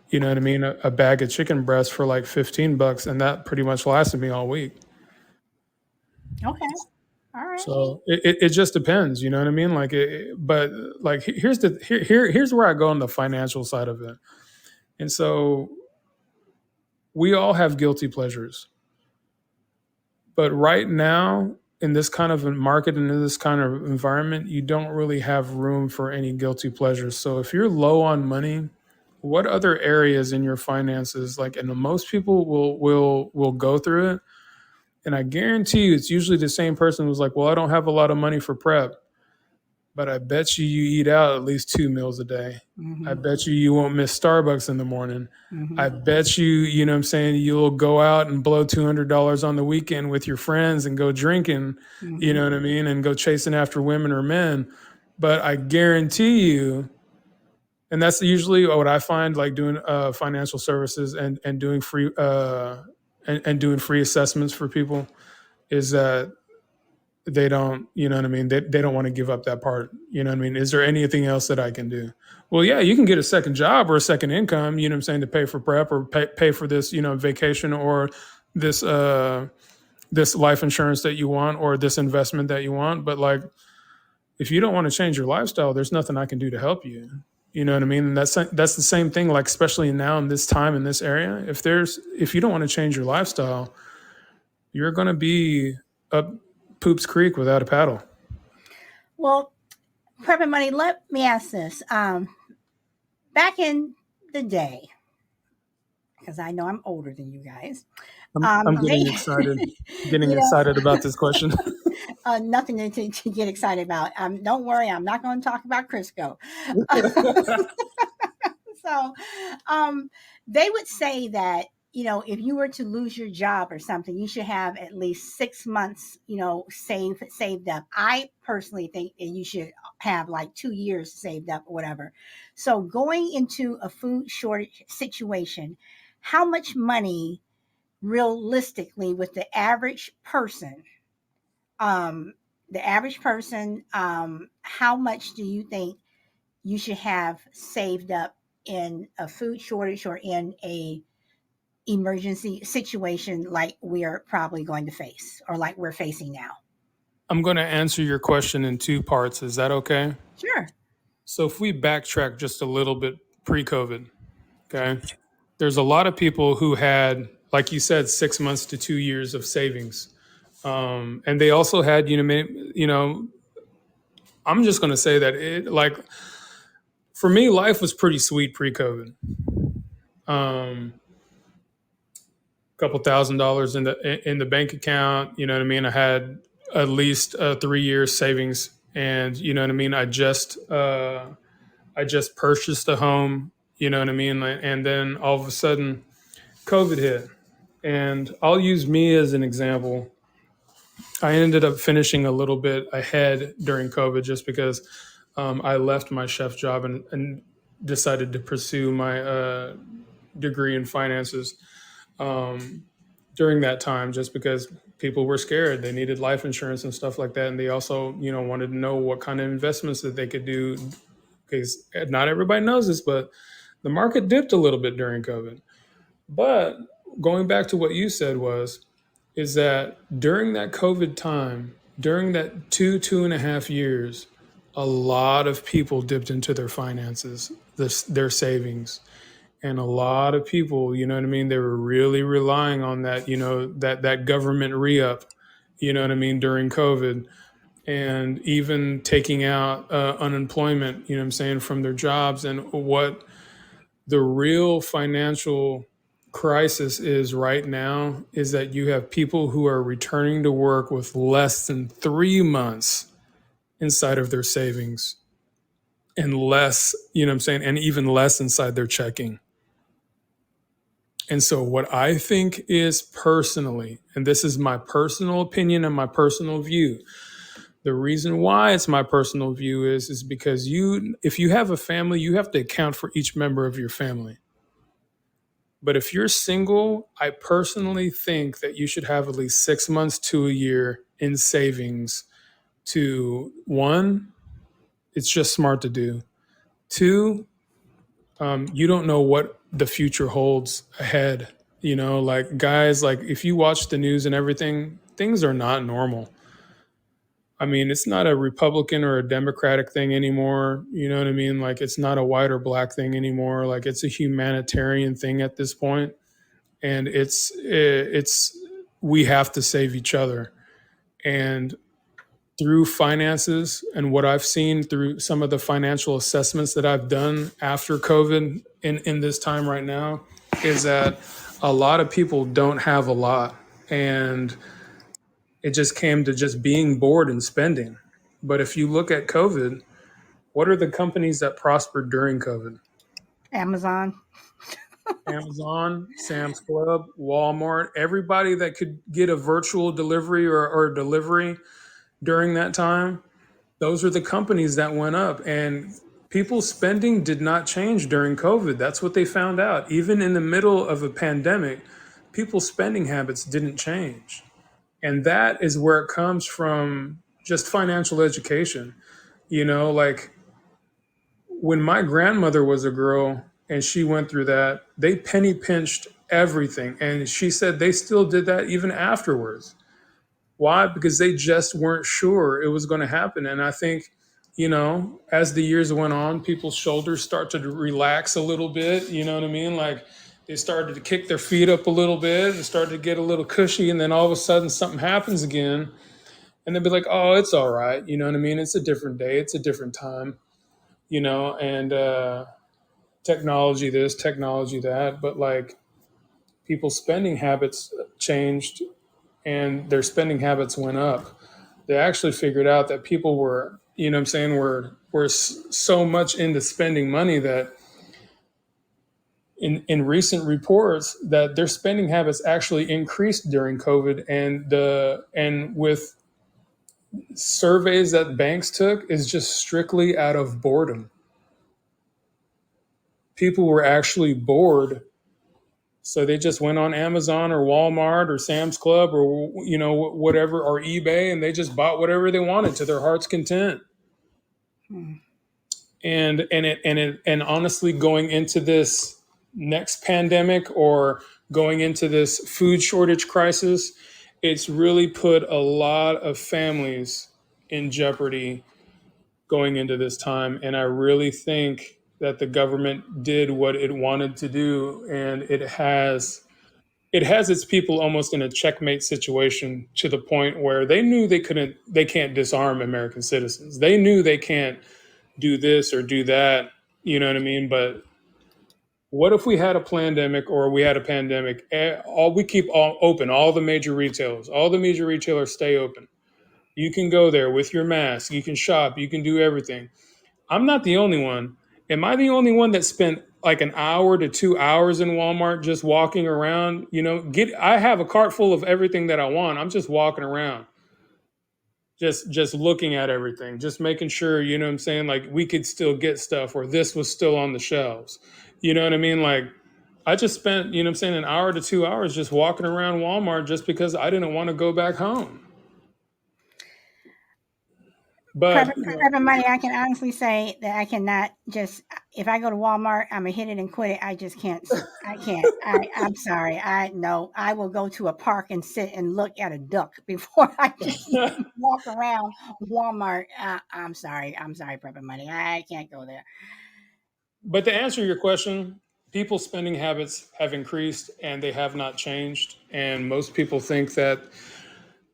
you know what I mean, a bag of chicken breast for like $15, and that pretty much lasted me all week. Okay. All right. So it just depends, you know what I mean? Like, but like here's where I go on the financial side of it. And so we all have guilty pleasures. But right now, in this kind of market and in this kind of environment, you don't really have room for any guilty pleasures. So if you're low on money, what other areas in your finances, like, and most people will go through it, and I guarantee you it's usually the same person who's like, well, I don't have a lot of money for prep, but I bet you eat out at least 2 meals a day. I bet you won't miss Starbucks in the morning. I bet you know what I'm saying, you'll go out and blow $200 on the weekend with your friends and go drinking, you know what I mean, and go chasing after women or men. But I guarantee you, and that's usually what I find, like doing financial services and doing free and doing free assessments for people, is that they don't, you know what I mean? They don't want to give up that part. You know what I mean? Is there anything else that I can do? Well, yeah, you can get a second job or a second income, you know what I'm saying, to pay for prep or pay for this, you know, vacation or this this life insurance that you want or this investment that you want. But like, if you don't want to change your lifestyle, there's nothing I can do to help you. You know what I mean? And that's the same thing, like, especially now in this time in this area. If you don't want to change your lifestyle, you're going to be up Poops Creek without a paddle. Well, PrepnMoney, let me ask this. Back in the day, because I know I'm older than you guys. I'm getting excited. Getting excited about this question. Nothing to get excited about. Don't worry, I'm not going to talk about Crisco. So, they would say that, you know, if you were to lose your job or something, you should have at least 6 months, you know, saved up. I personally think that you should have like 2 years saved up or whatever. So going into a food shortage situation, how much money realistically with the average person, how much do you think you should have saved up in a food shortage or in a emergency situation like we are probably going to face or like we're facing now? I'm going to answer your question in 2 parts. Is that okay? Sure. So if we backtrack just a little bit pre-COVID, okay, there's a lot of people who had, like you said, 6 months to 2 years of savings. And they also had, I'm just going to say that it, like, for me, life was pretty sweet pre-COVID. Couple $1,000s in the bank account, you know what I mean? I had at least 3 years savings, and you know what I mean? I just purchased a home, you know what I mean? And then all of a sudden COVID hit. And I'll use me as an example. I ended up finishing a little bit ahead during COVID just because I left my chef job and decided to pursue my degree in finances during that time, just because people were scared. They needed life insurance and stuff like that. And they also, you know, wanted to know what kind of investments that they could do, because not everybody knows this, but the market dipped a little bit during COVID. But going back to what you said is that during that COVID time, during that 2.5 years, a lot of people dipped into their finances, their savings. And a lot of people, you know what I mean, they were really relying on that, you know, that government re-up, you know what I mean, during COVID, and even taking out unemployment, you know what I'm saying, from their jobs. And what the real financial crisis is right now is that you have people who are returning to work with less than 3 months inside of their savings, and less, you know what I'm saying, and even less inside their checking. And so what I think is, personally, and this is my personal opinion and my personal view, the reason why it's my personal view is because if you have a family, you have to account for each member of your family. But if you're single, I personally think that you should have at least 6 months to a year in savings. To, one, it's just smart to do. Two, you don't know what the future holds ahead. You know, like, guys, like, if you watch the news and everything, things are not normal. I mean, it's not a Republican or a Democratic thing anymore. You know what I mean? Like, it's not a white or black thing anymore. Like, it's a humanitarian thing at this point. and it's we have to save each other. And through finances and what I've seen through some of the financial assessments that I've done after COVID in this time right now is that a lot of people don't have a lot. And it just came to just being bored and spending. But if you look at COVID, what are the companies that prospered during COVID? Amazon. Amazon, Sam's Club, Walmart, everybody that could get a virtual delivery or delivery during that time, those are the companies that went up. And people's spending did not change during COVID. That's what they found out. Even in the middle of a pandemic, people's spending habits didn't change. And that is where it comes from, just financial education. Like when my grandmother was a girl and she went through that, they penny pinched everything. And she said they still did that even afterwards. Why? Because they just weren't sure it was going to happen. And I think, as the years went on, people's shoulders start to relax a little bit. You know what I mean? Like they started to kick their feet up a little bit and started to get a little cushy. And then all of a sudden something happens again. And they'll be like, oh, it's all right. You know what I mean? It's a different day. It's a different time, and technology this, technology that. But like people's spending habits changed and their spending habits went up. They actually figured out that people were, what I'm saying, were so much into spending money that in recent reports that their spending habits actually increased during COVID, and with surveys that banks took is just strictly out of boredom. People were actually bored, so they just went on Amazon or Walmart or Sam's Club or whatever, or eBay, and they just bought whatever they wanted to their heart's content. And honestly, going into this next pandemic or going into this food shortage crisis, it's really put a lot of families in jeopardy going into this time. And I really think that the government did what it wanted to do, and it has its people almost in a checkmate situation, to the point where they knew they can't disarm American citizens. They knew they can't do this or do that, you know what I mean? But what if we had a pandemic, or we had a pandemic, we keep all open, all the major retailers stay open. You can go there with your mask, you can shop, you can do everything. I'm not the only one. Am I the only one that spent like an hour to 2 hours in Walmart just walking around? I have a cart full of everything that I want. I'm just walking around, just looking at everything, just making sure, what I'm saying, like we could still get stuff, or this was still on the shelves. You know what I mean? Like I just spent, what I'm saying, an hour to 2 hours just walking around Walmart just because I didn't want to go back home. But PrepnMoney, I can honestly say that I cannot just, if I go to Walmart, I'm gonna hit it and quit it. I just can't. I can't. I'm sorry. I will go to a park and sit and look at a duck before I just walk around Walmart. I'm sorry, PrepnMoney. I can't go there. But to answer your question, people's spending habits have increased and they have not changed. And most people think that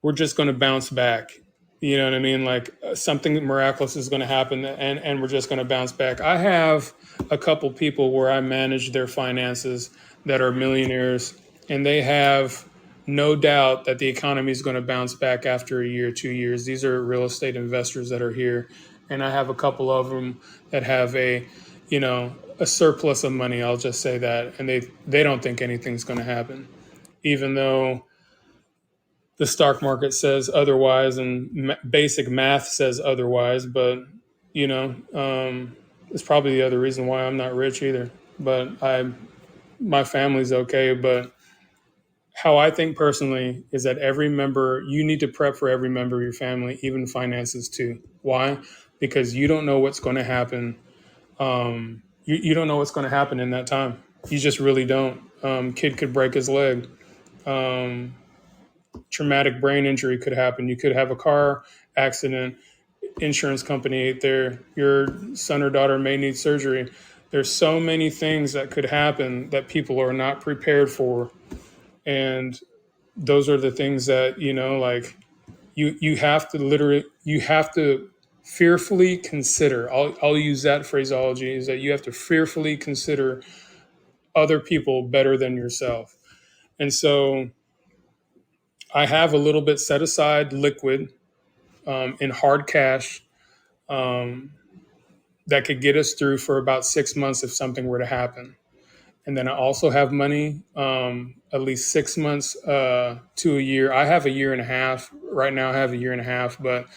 we're just going to bounce back. You know what I mean? Like something miraculous is going to happen, and we're just going to bounce back. I have a couple people where I manage their finances that are millionaires, and they have no doubt that the economy is going to bounce back after a year, 2 years. These are real estate investors that are here. And I have a couple of them that have a surplus of money. I'll just say that. And they don't think anything's going to happen, even though the stock market says otherwise and basic math says otherwise. But, it's probably the other reason why I'm not rich either. But my family's okay. But how I think personally is that you need to prep for every member of your family, even finances too. Why? Because you don't know what's going to happen. You don't know what's going to happen in that time. You just really don't. Kid could break his leg. Traumatic brain injury could happen. You could have a car accident. Insurance company, your son or daughter may need surgery. There's so many things that could happen that people are not prepared for. And those are the things that, like you have to literally, you have to fearfully consider. I'll use that phraseology, is that you have to fearfully consider other people better than yourself. And so I have a little bit set aside liquid, in hard cash, um, that could get us through for about 6 months if something were to happen. And then I also have money, at least 6 months to a year. I have a year and a half right now. I have a year and a half, but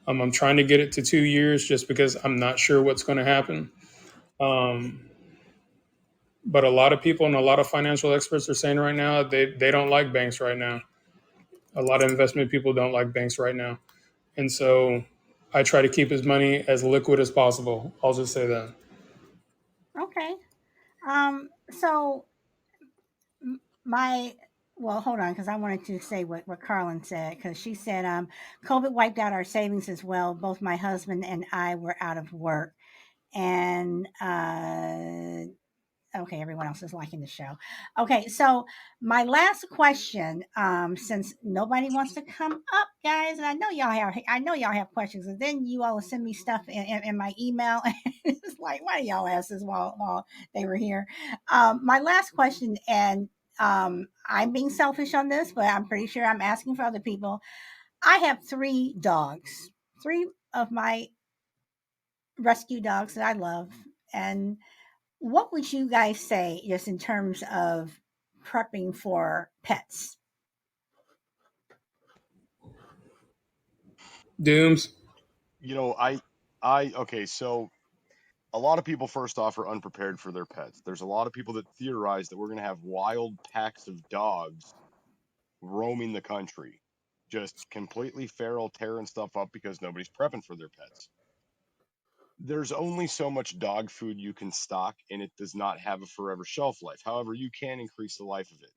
I'm trying to get it to 2 years just because I'm not sure what's going to happen. Um, but a lot of people and a lot of financial experts are saying right now they don't like banks right now. A lot of investment people don't like banks right now. And so I try to keep his money as liquid as possible. I'll just say that. Okay. So my well, hold on, because I wanted to say what Carlin said, because she said, COVID wiped out our savings as well. Both my husband and I were out of work. And okay, everyone else is liking the show. Okay, so my last question, since nobody wants to come up, guys, and I know y'all have questions, and then you all will send me stuff in my email. It's like, why do y'all ask this while they were here? My last question, and I'm being selfish on this, but I'm pretty sure I'm asking for other people. I have 3 dogs, 3 of my rescue dogs that I love, and what would you guys say just in terms of prepping for pets? Dooms. Okay, so a lot of people first off are unprepared for their pets. There's a lot of people that theorize that we're going to have wild packs of dogs roaming the country, just completely feral, tearing stuff up because nobody's prepping for their pets. There's only so much dog food you can stock, and it does not have a forever shelf life. However, you can increase the life of it.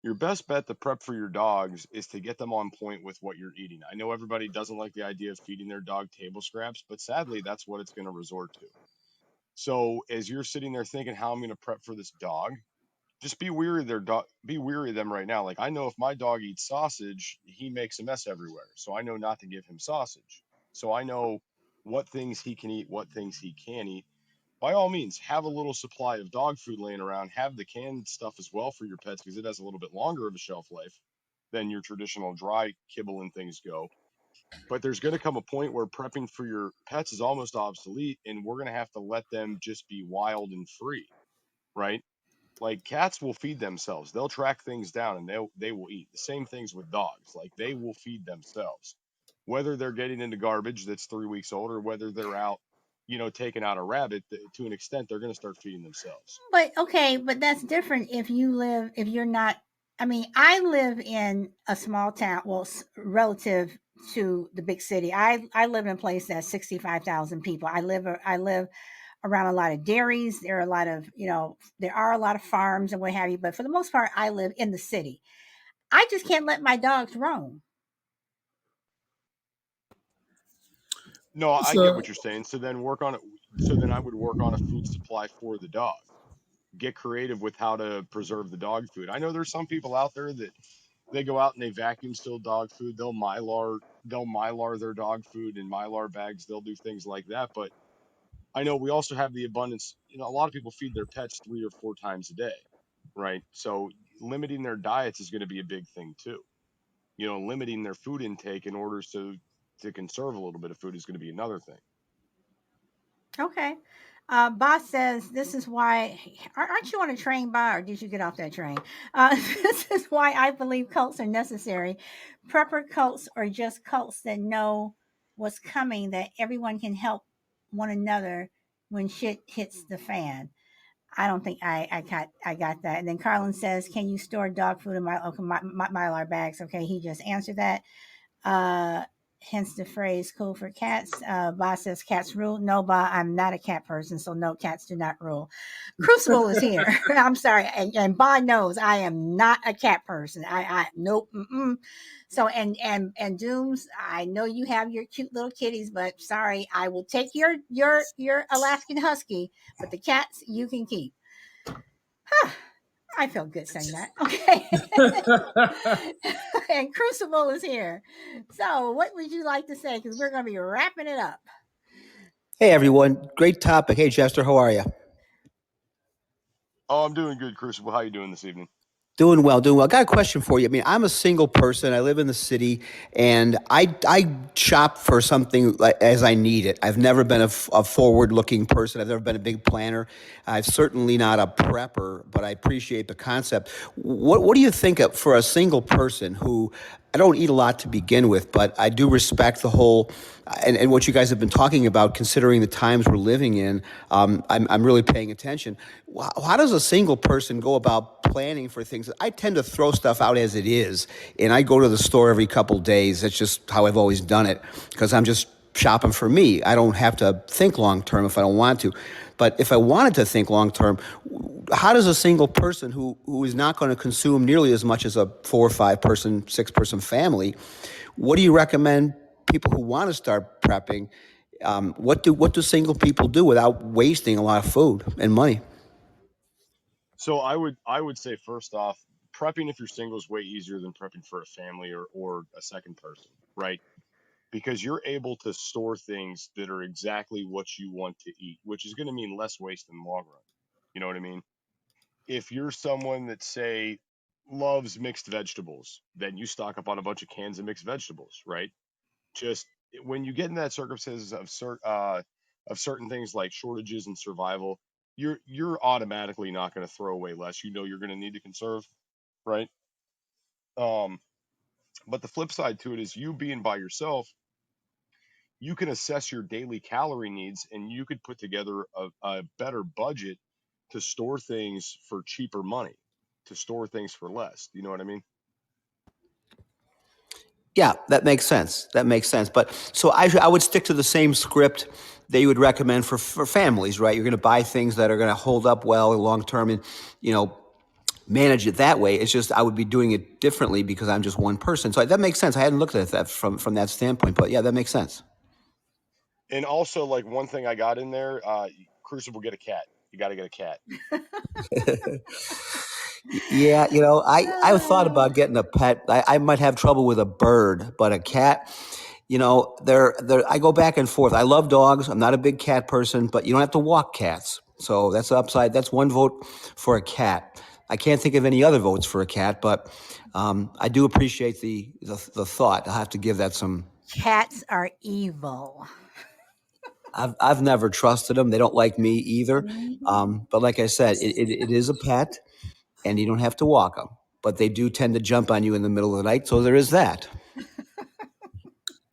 Your best bet to prep for your dogs is to get them on point with what you're eating. I know everybody doesn't like the idea of feeding their dog table scraps, but sadly, that's what it's going to resort to. So, as you're sitting there thinking, how I'm going to prep for this dog, just be weary of their dog. Be weary of them right now. Like, I know if my dog eats sausage, he makes a mess everywhere. So I know not to give him sausage. So I know what things he can eat, what things he can't eat. By all means, have a little supply of dog food laying around. Have the canned stuff as well for your pets because it has a little bit longer of a shelf life than your traditional dry kibble and things go. But there's going to come a point where prepping for your pets is almost obsolete, and we're going to have to let them just be wild and free, right? Like cats will feed themselves. They'll track things down and they will eat. The same things with dogs. Like they will feed themselves. Whether they're getting into garbage that's 3 weeks old or whether they're out, taking out a rabbit, to an extent, they're going to start feeding themselves. But okay, but that's different if you're not. I mean, I live in a small town, well, relative to the big city. I live in a place that's 65,000 people. I live around a lot of dairies. There are a lot of farms and what have you. But for the most part, I live in the city. I just can't let my dogs roam. No, I get So what you're saying. So then work on it. So then I would work on a food supply for the dog. Get creative with how to preserve the dog food. I know there's some people out there that they go out and they vacuum seal dog food. They'll mylar their dog food in mylar bags. They'll do things like that. But I know we also have the abundance. A lot of people feed their pets 3 or 4 times a day, right? So limiting their diets is going to be a big thing too. Limiting their food intake in order to conserve a little bit of food is going to be another thing. Okay. Boss says this is why. Aren't you on a train, Boss, or did you get off that train? This is why I believe cults are necessary. Prepper cults are just cults that know what's coming, that everyone can help one another when shit hits the fan. I don't think I got that. And then Carlin says, "Can you store dog food in my Mylar bags?" Okay, he just answered that. Uh, Hence the phrase "cool for cats." Ba says cats rule. No, Ba, I'm not a cat person, so no, cats do not rule. Crucible is here. I'm sorry, and Ba knows I am not a cat person. I nope. Mm-mm. So and Dooms, I know you have your cute little kitties, but sorry, I will take your Alaskan Husky, but the cats you can keep. I feel good saying that. Okay. And Crucible is here. So, what would you like to say? Because we're going to be wrapping it up. Hey everyone, great topic. Hey Jester, how are you? Oh, I'm doing good, Crucible. How you doing this evening? Doing well, doing well. Got a question for you. I mean, I'm a single person. I live in the city, and I shop for something like, as I need it. I've never been a forward-looking person. I've never been a big planner. I'm certainly not a prepper, but I appreciate the concept. What do you think of for a single person who I don't eat a lot to begin with, but I do respect the whole and what you guys have been talking about, considering the times we're living in. I'm really paying attention. How does a single person go about planning for things? I tend to throw stuff out as it is, and I go to the store every couple days. That's just how I've always done it because I'm just shopping for me. I don't have to think long term if I don't want to. But if I wanted to think long term, how does a single person who is not going to consume nearly as much as a 4 or 5 person, 6 person family, what do you recommend people who want to start prepping? What do single people do without wasting a lot of food and money? So I would say first off, prepping if you're single is way easier than prepping for a family or a second person, right? Because you're able to store things that are exactly what you want to eat, which is going to mean less waste in the long run. You know what I mean? If you're someone that say loves mixed vegetables, then you stock up on a bunch of cans of mixed vegetables, right? Just when you get in that circumstances of certain things like shortages and survival, you're automatically not going to throw away less. You know you're going to need to conserve, right? Um, but the flip side to it is you being by yourself, you can assess your daily calorie needs and you could put together a better budget to store things for cheaper money, to store things for less. You know what I mean? Yeah, that makes sense. That makes sense. But so I would stick to the same script that you would recommend for families, right? You're going to buy things that are going to hold up well long term, and you know manage it that way. It's just I would be doing it differently because I'm just one person. So that makes sense. I hadn't looked at that from that standpoint, but yeah, that makes sense. And also, like one thing I got in there, Crucible, get a cat. You got to get a cat. Yeah, I thought Oh, about getting a pet. I might have trouble with a bird, but a cat, they're I go back and forth. I love dogs. I'm not a big cat person, but you don't have to walk cats. So that's the upside. That's one vote for a cat. I can't think of any other votes for a cat, but I do appreciate the thought. I'll have to give that some. cats are evil. I've never trusted them. They don't like me either. But like I said, it is a pet, and you don't have to walk them. But they do tend to jump on you in the middle of the night, so there is that.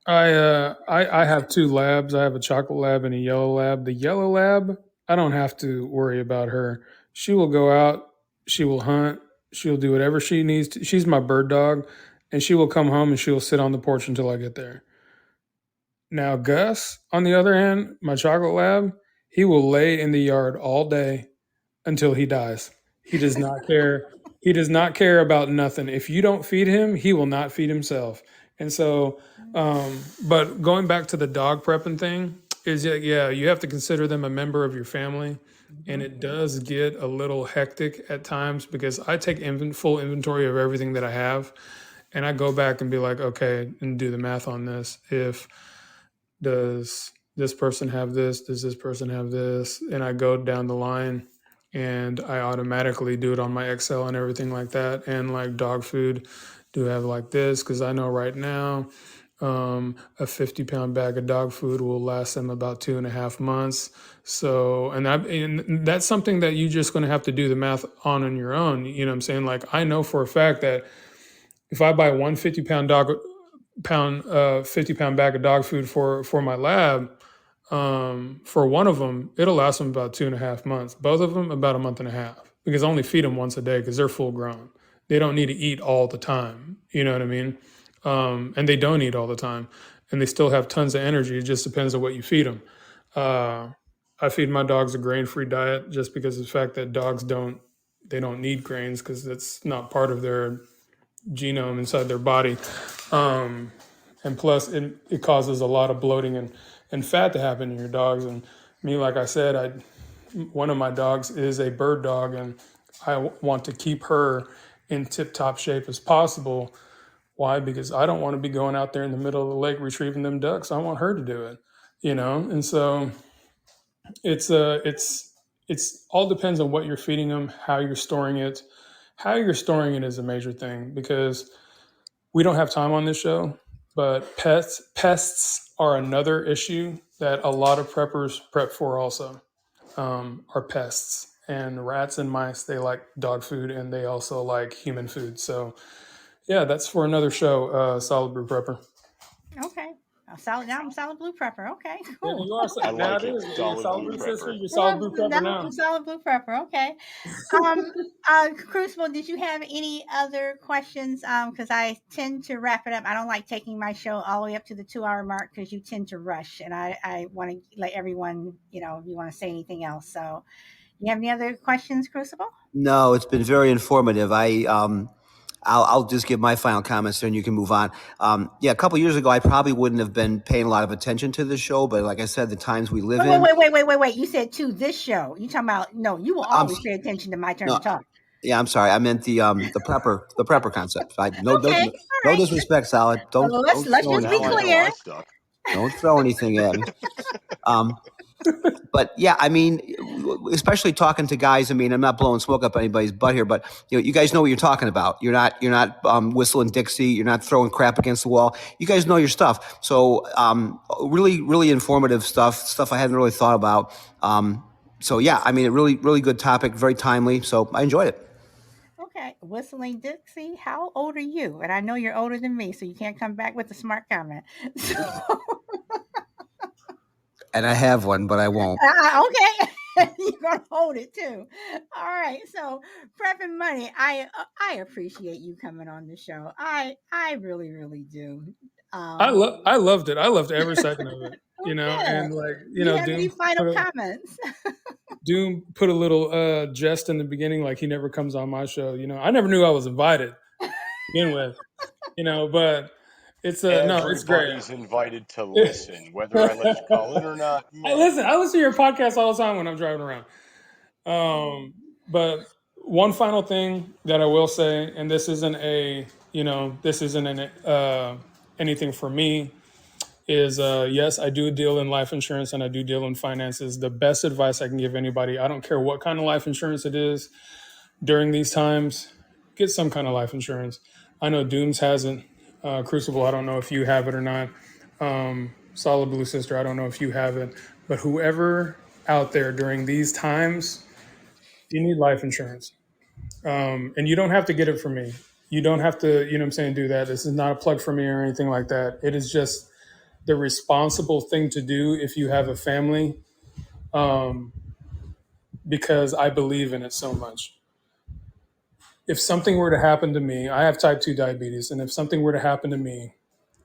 I have two labs. I have a chocolate lab and a yellow lab. The yellow lab, I don't have to worry about her. She will go out, she will hunt, she'll do whatever she needs to. She's my bird dog, and she will come home and she will sit on the porch until I get there. Now, Gus, on the other hand, my chocolate lab, he will lay in the yard all day until he dies. He does not care. He does not care about nothing. If you don't feed him, he will not feed himself. And so, but going back to the dog prepping thing, is yeah, you have to consider them a member of your family. And it does get a little hectic at times because I take full inventory of everything that I have. And I go back and be like, okay, and do the math on this. If does this person have this? Does this person have this? And I go down the line and I automatically do it on my Excel and everything like that. And like dog food, do have like this because I know right now a 50-pound bag of dog food will last them about 2.5 months. So, and that's something that you're just going to have to do the math on your own. You know what I'm saying? Like I know for a fact that if I buy one 50-pound bag of dog food for my lab, for one of them, it'll last them about 2.5 months. Both of them about a month and a half because I only feed them once a day because they're full grown. They don't need to eat all the time. You know what I mean? And they don't eat all the time, and they still have tons of energy. It just depends on what you feed them. I feed my dogs a grain-free diet just because of the fact that dogs don't need grains because that's not part of their genome inside their body. And plus it causes a lot of bloating and fat to happen in your dogs. And me, like I said, one of my dogs is a bird dog, and want to keep her in tip-top shape as possible. Why? Because I don't want to be going out there in the middle of the lake retrieving them ducks. I want her to do it, and so it's all depends on what you're feeding them, how you're storing it. How you're storing it is a major thing, because we don't have time on this show, but pests are another issue that a lot of preppers prep for also, are pests. And rats and mice, they like dog food, and they also like human food. So yeah, that's for another show, Solid Brew Prepper. Okay. Now I'm solid blue prepper. Okay, Yeah, cool. you are. I Now like it it. is. You're Solid Solid blue Brew sister. prepper. You're Well, Solid Brew Prepper now now. I'm solid blue prepper. Okay. Crucible, did you have any other questions? Because I tend to wrap it up. I don't like taking my show all the way up to the 2 hour mark because you tend to rush, and I want to let everyone, if you want to say anything else. So, you have any other questions, Crucible? No, it's been very informative. I'll just give my final comments, and you can move on. Yeah, a couple years ago, I probably wouldn't have been paying a lot of attention to the show, but like I said, the times we live in. Wait. You said to this show. You talking about, no, you will I'm always pay attention to my turn to no, talk. yeah, I'm sorry. I meant the prepper concept. Okay. All No right. disrespect, Solid. Don't Well, let's don't let's throw just be Now I anything. know clear. I'm stuck. Don't throw anything at me. Um, but yeah, I mean, especially talking to guys. I mean, I'm not blowing smoke up anybody's butt here, but you guys know what you're talking about. You're not whistling Dixie. You're not throwing crap against the wall. You guys know your stuff. So really, really informative stuff I hadn't really thought about. So yeah, I mean, a really, really good topic, very timely. So I enjoyed it. Okay. Whistling Dixie, how old are you? And I know you're older than me, so you can't come back with a smart comment. So, And I have one, but I won't. okay. You're gonna hold it too. All right. So, Prep and Money, I appreciate you coming on the show. I really, really do. Um, I loved it. I loved every second of it. well, good. And like, Do you have any Doom final comments? put a little jest in the beginning, like he never comes on my show. I never knew I was invited to begin with. But it's no, it's great. Everybody's invited to listen, whether I let you call in or not. I listen to your podcast all the time when I'm driving around. But one final thing that I will say, and this isn't anything for me, is yes, I do deal in life insurance and I do deal in finances. The best advice I can give anybody, I don't care what kind of life insurance it is during these times, get some kind of life insurance. I know Dooms hasn't. Crucible, I don't know if you have it or not. Solid Blue Sister, I don't know if you have it. But whoever out there during these times, you need life insurance. And you don't have to get it from me. You don't have to, do that. This is not a plug for me or anything like that. It is just the responsible thing to do if you have a family, because I believe in it so much. If something were to happen to me, I have type 2 diabetes, and if something were to happen to me,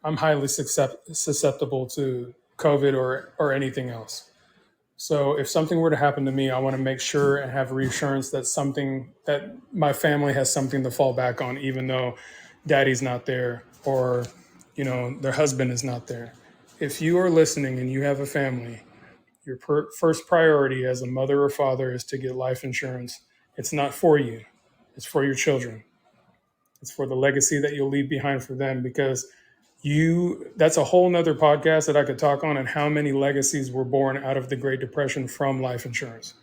I'm highly susceptible to COVID or anything else. So if something were to happen to me, I want to make sure and have reassurance that my family has something to fall back on, even though daddy's not there or, their husband is not there. If you are listening and you have a family, your first priority as a mother or father is to get life insurance. It's not for you. It's for your children. It's for the legacy that you'll leave behind for them, because that's a whole nother podcast that I could talk on, and how many legacies were born out of the Great Depression from life insurance.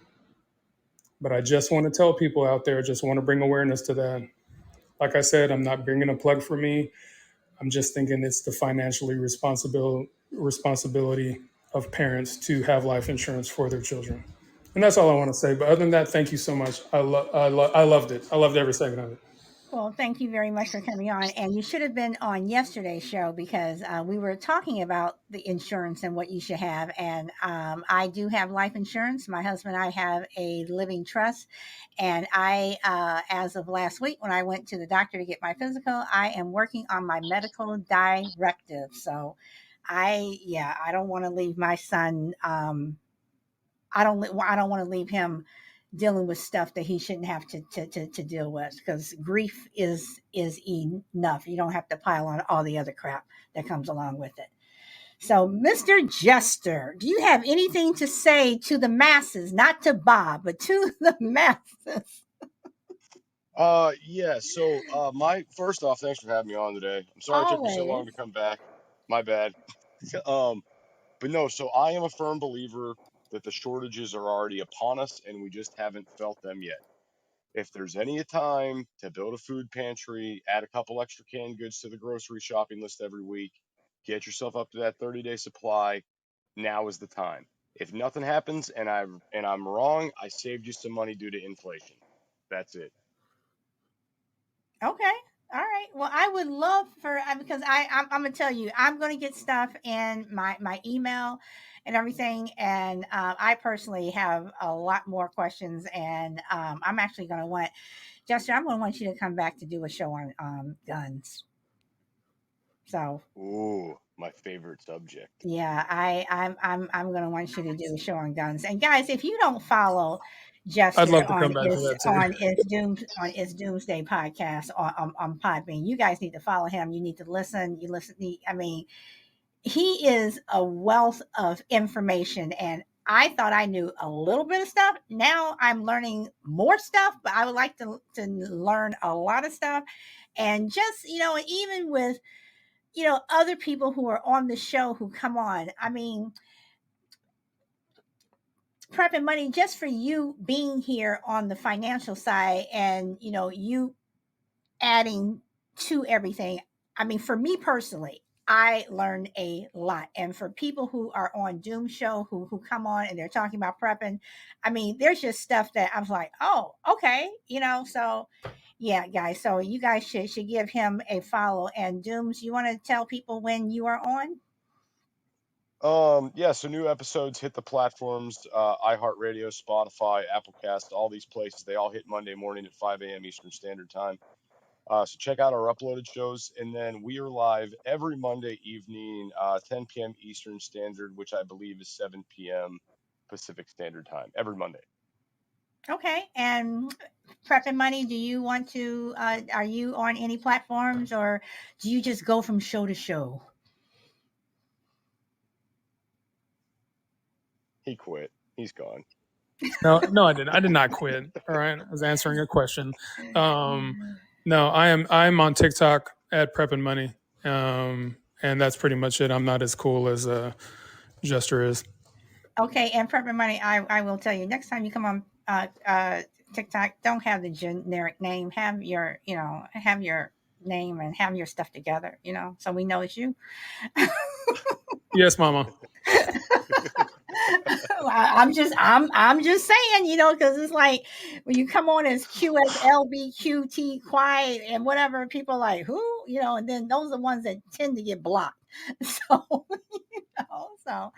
But I just want to tell people out there, just want to bring awareness to that. Like I said, I'm not bringing a plug for me. I'm just thinking it's the financially responsibility of parents to have life insurance for their children. And that's all I want to say. But other than that, thank you so much. I loved it. I loved every second of it. Well, thank you very much for coming on. And you should have been on yesterday's show, because we were talking about the insurance and what you should have. And I do have life insurance. My husband and I have a living trust. And as of last week, when I went to the doctor to get my physical, I am working on my medical directive. So I don't want to leave my son. I don't want to leave him dealing with stuff that he shouldn't have to deal with, because grief is enough. You don't have to pile on all the other crap that comes along with it. So, Mr. Jester, do you have anything to say to the masses, not to Bob, but to the masses? Yeah. So, my first off, thanks for having me on today. I'm sorry it took me so long Always. to come back. My bad. Um, but no. So, I am a firm believer that the shortages are already upon us, and we just haven't felt them yet. If there's any time to build a food pantry, add a couple extra canned goods to the grocery shopping list every week, get yourself up to that 30-day supply, now is the time. If nothing happens and I'm wrong, I saved you some money due to inflation. That's it. Okay. All right. Well, I would love for because I'm gonna tell you I'm gonna get stuff in my email and everything, and I personally have a lot more questions, and I'm actually gonna want Jester. I'm gonna want you to come back to do a show on guns. So Ooh, my favorite subject. yeah, I'm gonna want you to do a show on guns. And guys, if you don't follow I'd Jester love to come back to that too. on its Doomsday podcast on Podbean, you guys need to follow him. You need to listen. I mean, he is a wealth of information, and I thought I knew a little bit of stuff. Now I'm learning more stuff, but I would like to learn a lot of stuff. And just even with other people who are on the show who come on. I mean, Prep and Money, just for you being here on the financial side and, you adding to everything. I mean, for me personally, I learned a lot. And for people who are on Doom Show who come on and they're talking about prepping, I mean, there's just stuff that I was like, oh, okay, so yeah, guys. So you guys should give him a follow. And Dooms, you want to tell people when you are on? Yeah, so new episodes hit the platforms, iHeartRadio, Spotify, Applecast, all these places. They all hit Monday morning at 5 a.m. Eastern Standard Time. So check out our uploaded shows. And then we are live every Monday evening, 10 p.m. Eastern Standard, which I believe is 7 p.m. Pacific Standard Time, every Monday. Okay. And Prep and Money, do you want to, are you on any platforms or do you just go from show to show? He quit. He's gone. No, I didn't. I did not quit. All right, I was answering a question. No, I'm on TikTok at PrepnMoney, and that's pretty much it. I'm not as cool as Jester is. Okay. And Prep and Money, I will tell you next time you come on TikTok, don't have the generic name. Have have your name and have your stuff together, so we know it's you. Yes, Mama. I'm just saying, because it's like when you come on as QSLBQT quiet and whatever, people are like who, and then those are the ones that tend to get blocked. So, so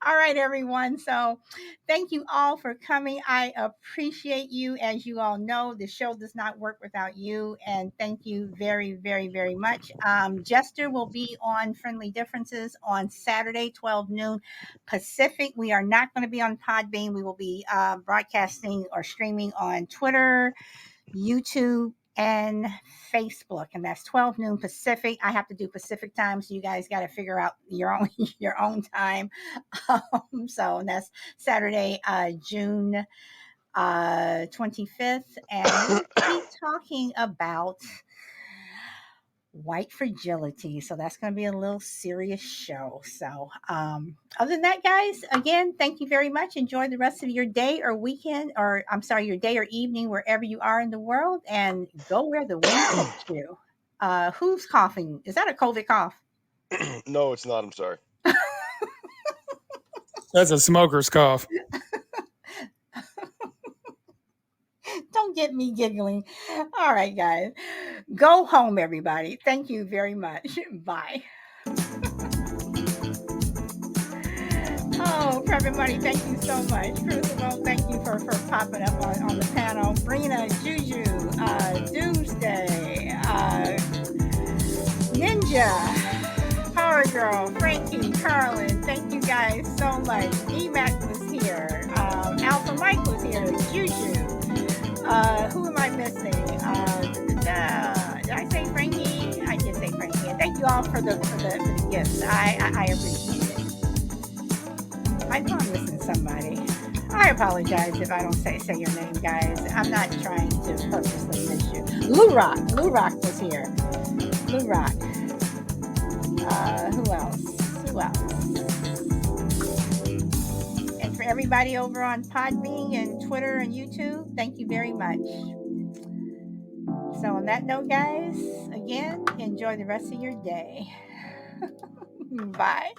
all right, everyone. So thank you all for coming. I appreciate you. As you all know, the show does not work without you. And thank you very, very, very much. Jester will be on Friendly Differences on Saturday, 12 noon Pacific. We are not going to be on Podbean. We will be broadcasting or streaming on Twitter, YouTube, and Facebook, and that's 12 noon Pacific. I have to do Pacific time, so you guys got to figure out your own time. So that's Saturday, June 25th, and we'll be talking about white fragility. So that's going to be a little serious show. So other than that, guys, again, thank you very much. Enjoy the rest of your day or weekend, or I'm sorry, your day or evening, wherever you are in the world, and go where the wind takes you. Who's coughing? Is that a COVID cough? No, it's not. I'm sorry. That's a smoker's cough. Don't get me giggling. All right, guys. Go home, everybody. Thank you very much. Bye. Oh, Prep and Money, thank you so much. Crucible, thank you for popping up on the panel. Brina, Juju, Doomsday, Ninja, Power Girl, Frankie, Carlin, thank you guys so much. EMAC was here. Alpha Mike was here. Juju. Who am I missing? Did I say Frankie? I did say Frankie. And thank you all for the gifts. I appreciate it. I know I'm missing somebody. I apologize if I don't say your name, guys. I'm not trying to purposely miss you. Blue Rock. Blue Rock was here. Blue Rock. Who else? Who else? And for everybody over on Podbean and Twitter and YouTube, thank you very much. So on that note, guys, again, enjoy the rest of your day. Bye.